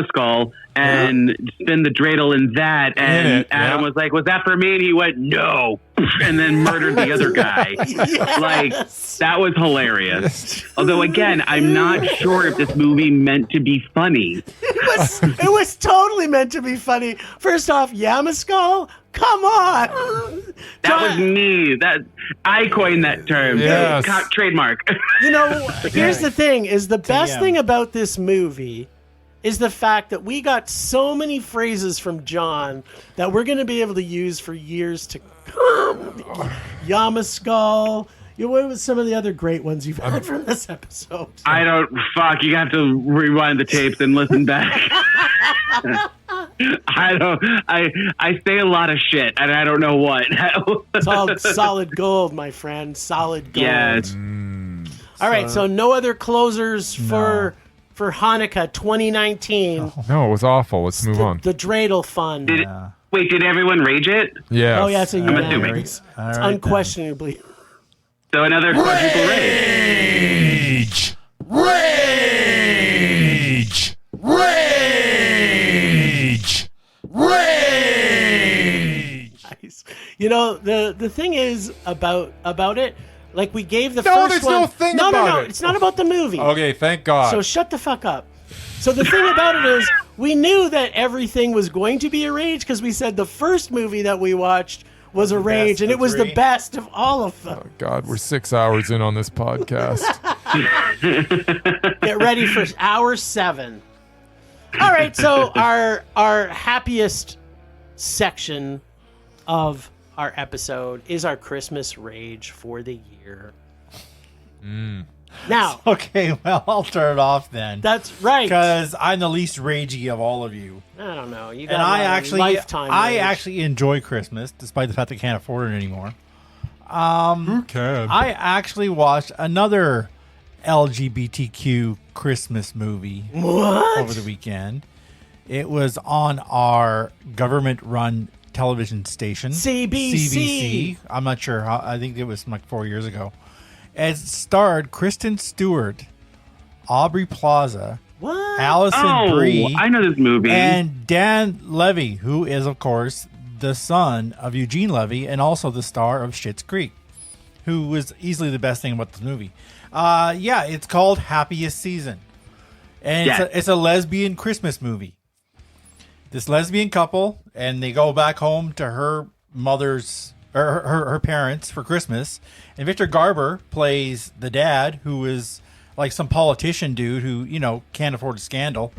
skull and spin the dreidel in that, and Adam was like, "Was that for me?" And he went, "No," and then murdered the other guy. Yes. Like that was hilarious. Although again, I'm not sure if this movie meant to be funny. It was totally meant to be funny. First off, Yamaskull, come on. That was me. That I coined that term. Yes. Trademark. Here's the thing: is the best thing about this movie is the fact that we got so many phrases from John that we're going to be able to use for years to come. Yamaskull. What was some of the other great ones you've heard from this episode? I don't. Fuck. You have to rewind the tapes and listen back. I don't. I say a lot of shit, and I don't know what. It's all solid gold, my friend. Solid gold. Yes. All right. So no other closers for Hanukkah 2019. No, it was awful. Let's move on. The Dreidel Fund. Wait, did everyone rage it? Yeah. Oh yeah, it's a assuming. unanimous. It's unquestionably. So another quadruple rage. Rage! Nice. The thing is about it. Like we gave the No, first there's one. no thing no, about it. It's not about the movie. Okay, thank God. So shut the fuck up. So the thing about it is, we knew that everything was going to be a rage because we said the first movie that we watched was a rage, and it was the best of all of them. Oh, God, we're 6 hours in on this podcast. Get ready for hour 7. All right, so our happiest section of our episode is our Christmas rage for the year. Now, Okay, well, I'll turn it off then. that's right. Because I'm the least ragey of all of you. I don't know. You got And a lot I of lifetime rage. actually enjoy Christmas, despite the fact I can't afford it anymore. Who can? I actually watched another LGBTQ Christmas movie over the weekend. It was on our government-run television station, CBC. I'm not sure how. I think it was like 4 years ago. It starred Kristen Stewart, Aubrey Plaza, What? Allison Brie, I know this movie. and Dan Levy, who is, of course, the son of Eugene Levy and also the star of Schitt's Creek, who was easily the best thing about this movie. Yeah, it's called Happiest Season. And it's a lesbian Christmas movie. This lesbian couple, and they go back home to her mother's or her parents for Christmas. And Victor Garber plays the dad, who is like some politician dude who, can't afford a scandal.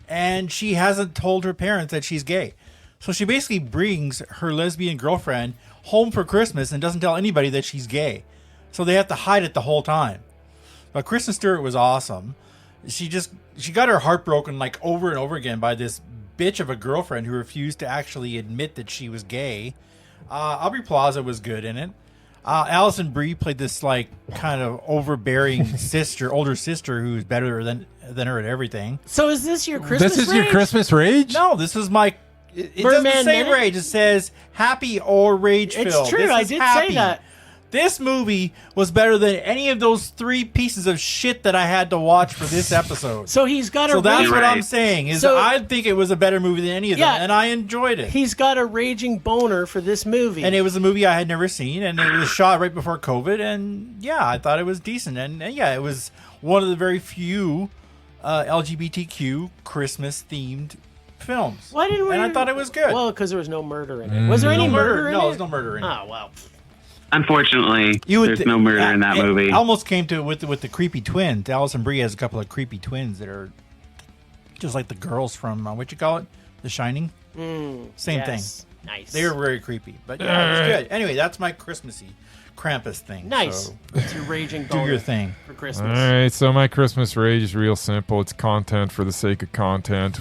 And she hasn't told her parents that she's gay. So she basically brings her lesbian girlfriend home for Christmas and doesn't tell anybody that she's gay. So they have to hide it the whole time. But Kristen Stewart was awesome. She got her heart broken like over and over again by this bitch of a girlfriend who refused to actually admit that she was gay. Aubrey Plaza was good in it. Allison Brie played this like kind of overbearing older sister who's better than her at everything. So is this your Christmas This is rage? your Christmas rage? No, this is my. It doesn't say Minute? rage. It says happy or rage filled. It's true. I did say that. This movie was better than any of those 3 pieces of shit that I had to watch for this episode. So he's got So a that's rage- what I'm saying. Is So- I think it was a better movie than any of them, Yeah. and I enjoyed it. He's got a raging boner for this movie. And it was a movie I had never seen, and it was shot right before COVID, and yeah, I thought it was decent. And yeah, it was one of the very few LGBTQ Christmas-themed films. Why didn't we? And I thought it was good. Well, because there was no murder in it. Was there any murder in it? No, there's no murder in it. Oh, well. Unfortunately, there's no murder in that movie. I almost came to it with the creepy twins. Allison Brie has a couple of creepy twins that are just like the girls from, what you call it? The Shining? Same thing. Nice. They were very creepy. But yeah, it's good. Anyway, that's my Christmassy Krampus thing. Nice. So It's your raging do boner your thing. for All Christmas. right, so my Christmas rage is real simple. It's content for the sake of content.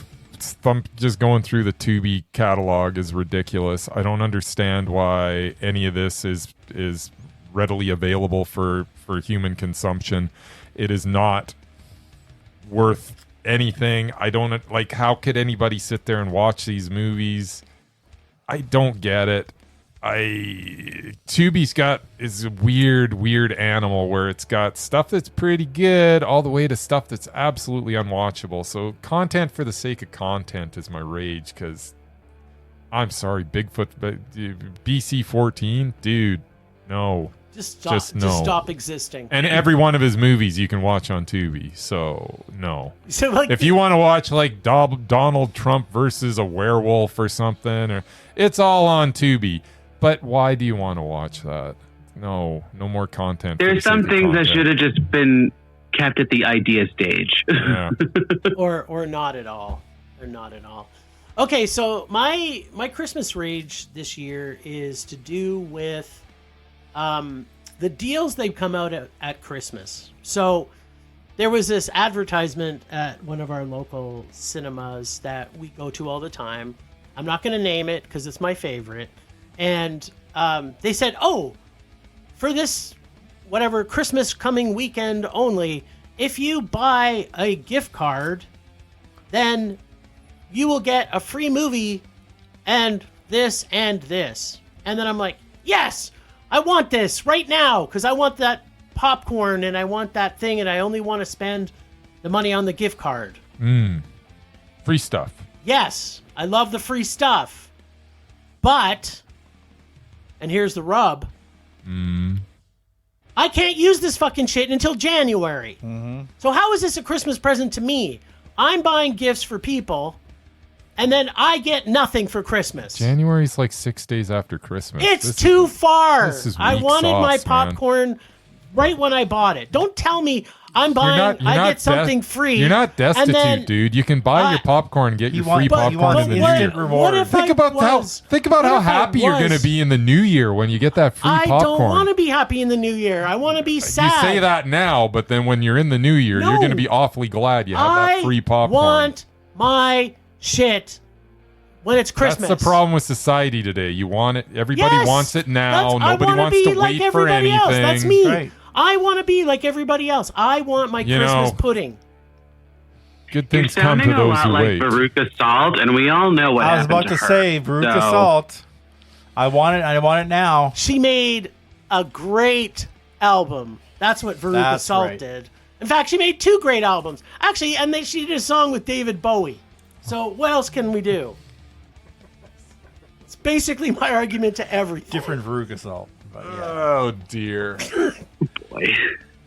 Just going through the Tubi catalog is ridiculous. I don't understand why any of this is readily available for human consumption. It is not worth anything. I don't like. How could anybody sit there and watch these movies? I don't get it. Tubi's is a weird animal where it's got stuff that's pretty good all the way to stuff that's absolutely unwatchable. So content for the sake of content is my rage, because I'm sorry, Bigfoot, but BC-14, dude, no. Just stop. Just no. Just stop existing. And every one of his movies you can watch on Tubi, so no. So, like, If you want to watch like Donald Trump versus a werewolf or something, it's all on Tubi. But why do you want to watch that? No more content. There's some things that should have just been kept at the idea stage. Yeah. or not at all. Or not at all. Okay, so my Christmas rage this year is to do with the deals they've come out at Christmas. So there was this advertisement at one of our local cinemas that we go to all the time. I'm not going to name it because it's my favorite. And they said, for this whatever Christmas coming weekend only, if you buy a gift card, then you will get a free movie and this and this. And then I'm like, yes, I want this right now because I want that popcorn and I want that thing and I only want to spend the money on the gift card. Free stuff. Yes, I love the free stuff. But, and here's the rub, I can't use this fucking shit until January. So how is this a Christmas present to me? I'm buying gifts for people, and then I get nothing for Christmas. January's like 6 days after Christmas. It's too far. this is I weak wanted my sauce, man. popcorn right when I bought it. Don't tell me I'm buying, I get something free. You're not destitute, and then, dude. You can buy your popcorn and get your free popcorn in the new year. What if Think about how happy you're going to be in the new year when you get that free popcorn. I don't want to be happy in the new year. I want to be sad. You say that now, but then when you're in the new year, you're going to be awfully glad you have that free popcorn. I want my shit when it's Christmas. That's the problem with society today. You want it. Everybody wants it now. Nobody wants to like wait for anything. Else. That's me. Right. I want to be like everybody else. I want my Christmas pudding. Good You're things come to sounding a those lot who like wait. Veruca Salt, and we all know what I was happened about to her. say Veruca So- Salt. I want it now. She made a great album. That's what Veruca That's Salt right. did. In fact, she made 2 great albums. Actually, and she did a song with David Bowie. So what else can we do? It's basically my argument to everything. Different Veruca salt. But yeah. Oh dear. Boy.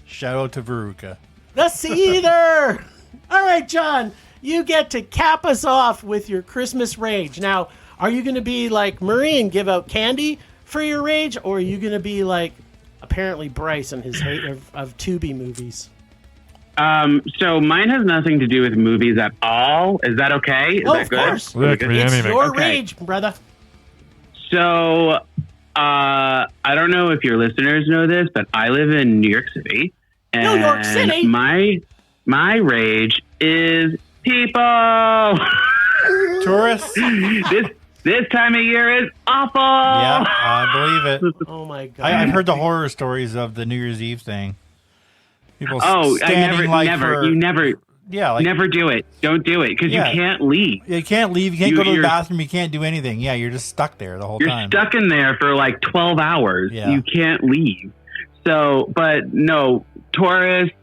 Shout out to Veruca. The Seether! All right, John, you get to cap us off with your Christmas rage. Now, are you going to be like Murray and give out candy for your rage, or are you going to be like apparently Bryce and his hate of Tubi movies? So mine has nothing to do with movies at all. Is that okay? Is that Of good? course. Look, It's anything. your Okay. rage, brother. So, I don't know if your listeners know this, but I live in New York City. And New York City? My rage is people. Tourists? This time of year is awful. Yeah, I believe it. Oh my god. I've heard the horror stories of the New Year's Eve thing. People Oh, standing you never do it. Don't do it because Yeah. you can't leave. You can't leave. You can't go to the You're- bathroom. You can't do anything. Yeah, you're just stuck there the whole You're time. stuck in there for like 12 hours. Yeah. You can't leave. So, but no, tourists,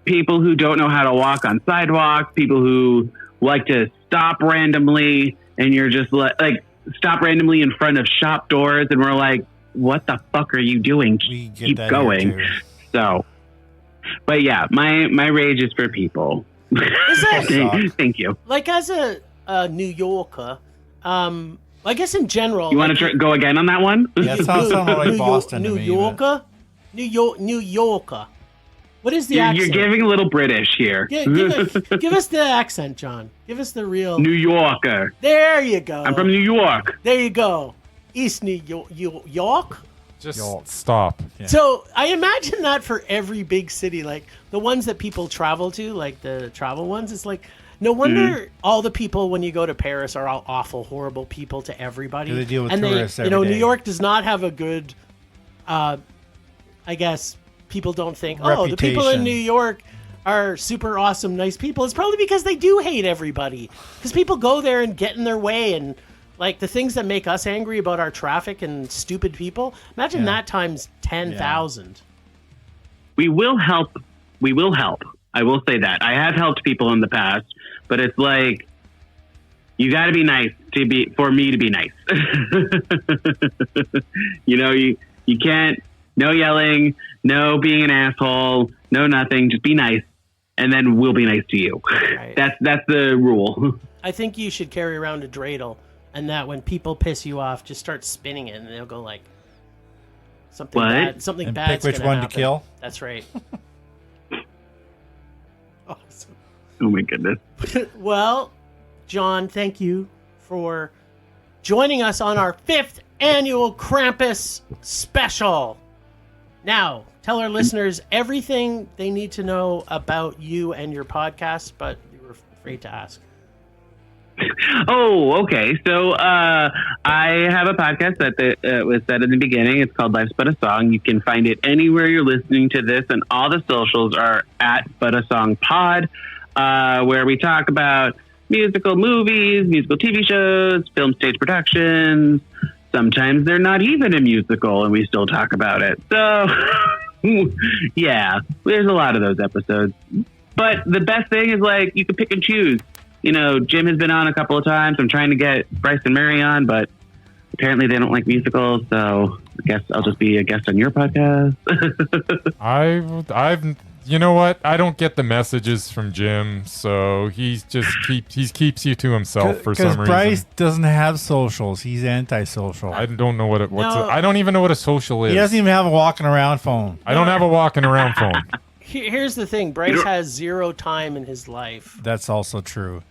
people who don't know how to walk on sidewalks, people who like to stop randomly, and you're just like stop randomly in front of shop doors, and we're like, what the fuck are you doing? We get Keep that going. here, too. So, but yeah, my rage is for people. Is that Thank you. like as a New Yorker? I guess in general. You want to go again on that one? Yeah, it sounds more like Boston to New me. Yorker, New Yorker. What is the You're accent? giving a little British here. Give us the accent, John. Give us the real. New Yorker. There you go. I'm from New York. There you go. East New York. Just Yo. stop. Yeah. So I imagine that for every big city, like the ones that people travel to, like the travel ones, it's like no wonder all the people when you go to Paris are all awful, horrible people to everybody. They deal with and tourists every New day. York does not have a good, I guess people don't think, oh, the people in Reputation. New York are super awesome, nice people. It's probably because they do hate everybody. Because people go there and get in their way and like the things that make us angry about our traffic and stupid people. Imagine Yeah. that times 10,000. We will help. We will help. I will say that. I have helped people in the past, but it's like you got to be nice for me to be nice. You can't. No yelling. No being an asshole. No nothing. Just be nice, and then we'll be nice to you. Right. That's the rule. I think you should carry around a dreidel, and that when people piss you off, just start spinning it, and they'll go like something What? bad. Something And bad's pick which gonna one to happen. kill? That's right. Awesome. Oh my goodness. Well, John, thank you for joining us on our 5th annual Krampus special. Now, tell our listeners everything they need to know about you and your podcast, but you were afraid to ask. Oh, okay. So I have a podcast that was said in the beginning. It's called Life's But a Song. You can find it anywhere you're listening to this, and all the socials are at But a Song Pod, where we talk about musical movies, musical TV shows, film stage productions. Sometimes they're not even a musical, and we still talk about it. So, yeah, there's a lot of those episodes. But the best thing is, like, you can pick and choose. Jim has been on a couple of times. I'm trying to get Bryce and Mary on, but apparently they don't like musicals. So I guess I'll just be a guest on your podcast. I've you know what? I don't get the messages from Jim, so he keeps you to himself for some reason. Because Bryce doesn't have socials. He's antisocial. I don't know what No. I don't even know what a social is. He doesn't even have a walking around phone. I don't have a walking around phone. Here's the thing. Bryce has 0 time in his life. That's also true.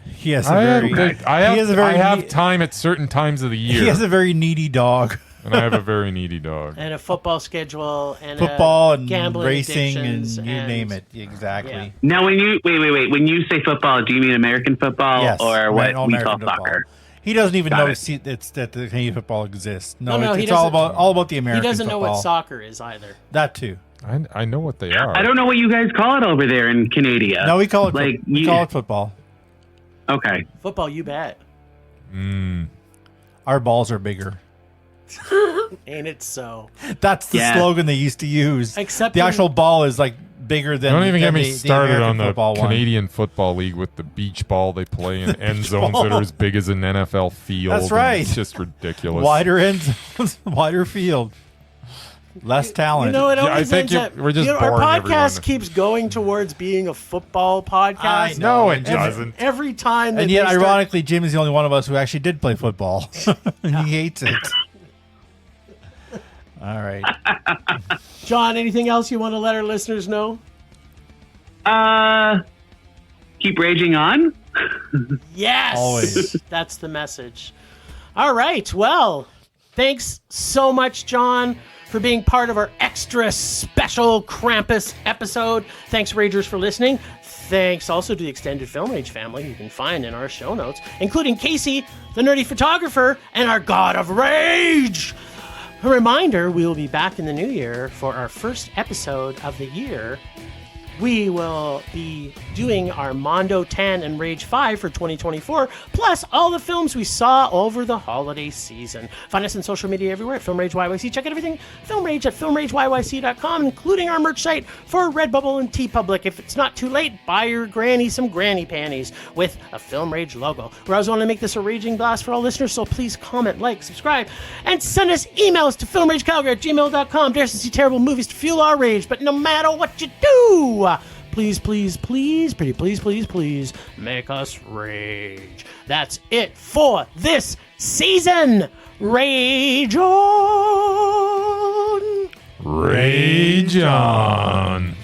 He has I a have time at certain times of the year, He has a very needy dog. and I have a very needy dog. And a football schedule and Football and gambling racing and addictions you name it. Exactly. Yeah. Now, when you wait, when you say football, do you mean American football Yes. or what all we American call soccer? He doesn't even Got know it. that the Canadian football exists. No, No, he it's all doesn't- about the He American doesn't know football. what soccer is either. That too. I know what they are. I don't know what you guys call it over there in Canada. No, we call it like we call it football. Okay. Football, you bet. Our balls are bigger. Ain't it so? That's the Yeah. slogan they used to use. Except the in- actual ball is like bigger than. Don't even get than me started American on the football one. Canadian Football League with the beach ball they play in end zones that are as big as an NFL field. That's right. It's just ridiculous. Wider end zones, wider field, less talent. You know, it Yeah, I always think ends up, we're just our boring podcast everyone. keeps going towards being a football podcast. I No, it And- doesn't. Every time that And yet, they start- ironically, Jim is the only one of us who actually did play football. And he hates it. All right. John, anything else you want to let our listeners know? Keep raging on. Yes. Always. That's the message. All right. Well, thanks so much, John, for being part of our extra special Krampus episode. Thanks, Ragers, for listening. Thanks also to the extended Film Rage family you can find in our show notes, including Casey, the nerdy photographer, and our God of Rage. A reminder, we will be back in the new year for our first episode of the year. We will be doing our Mondo 10 and Rage 5 for 2024, plus all the films we saw over the holiday season. Find us on social media everywhere at Film Rage YYC. Check out everything Film Rage at filmrageyyc.com, including our merch site for Redbubble and TeePublic. If it's not too late, buy your granny some granny panties with a Film Rage logo. We always want to make this a raging blast for all listeners, so please comment, like, subscribe, and send us emails to filmragecalgary@gmail.com. Dare us to see terrible movies to fuel our rage, but no matter what you do, please, please, please, pretty please, please, please, make us rage. That's it for this season. Rage on! Rage on.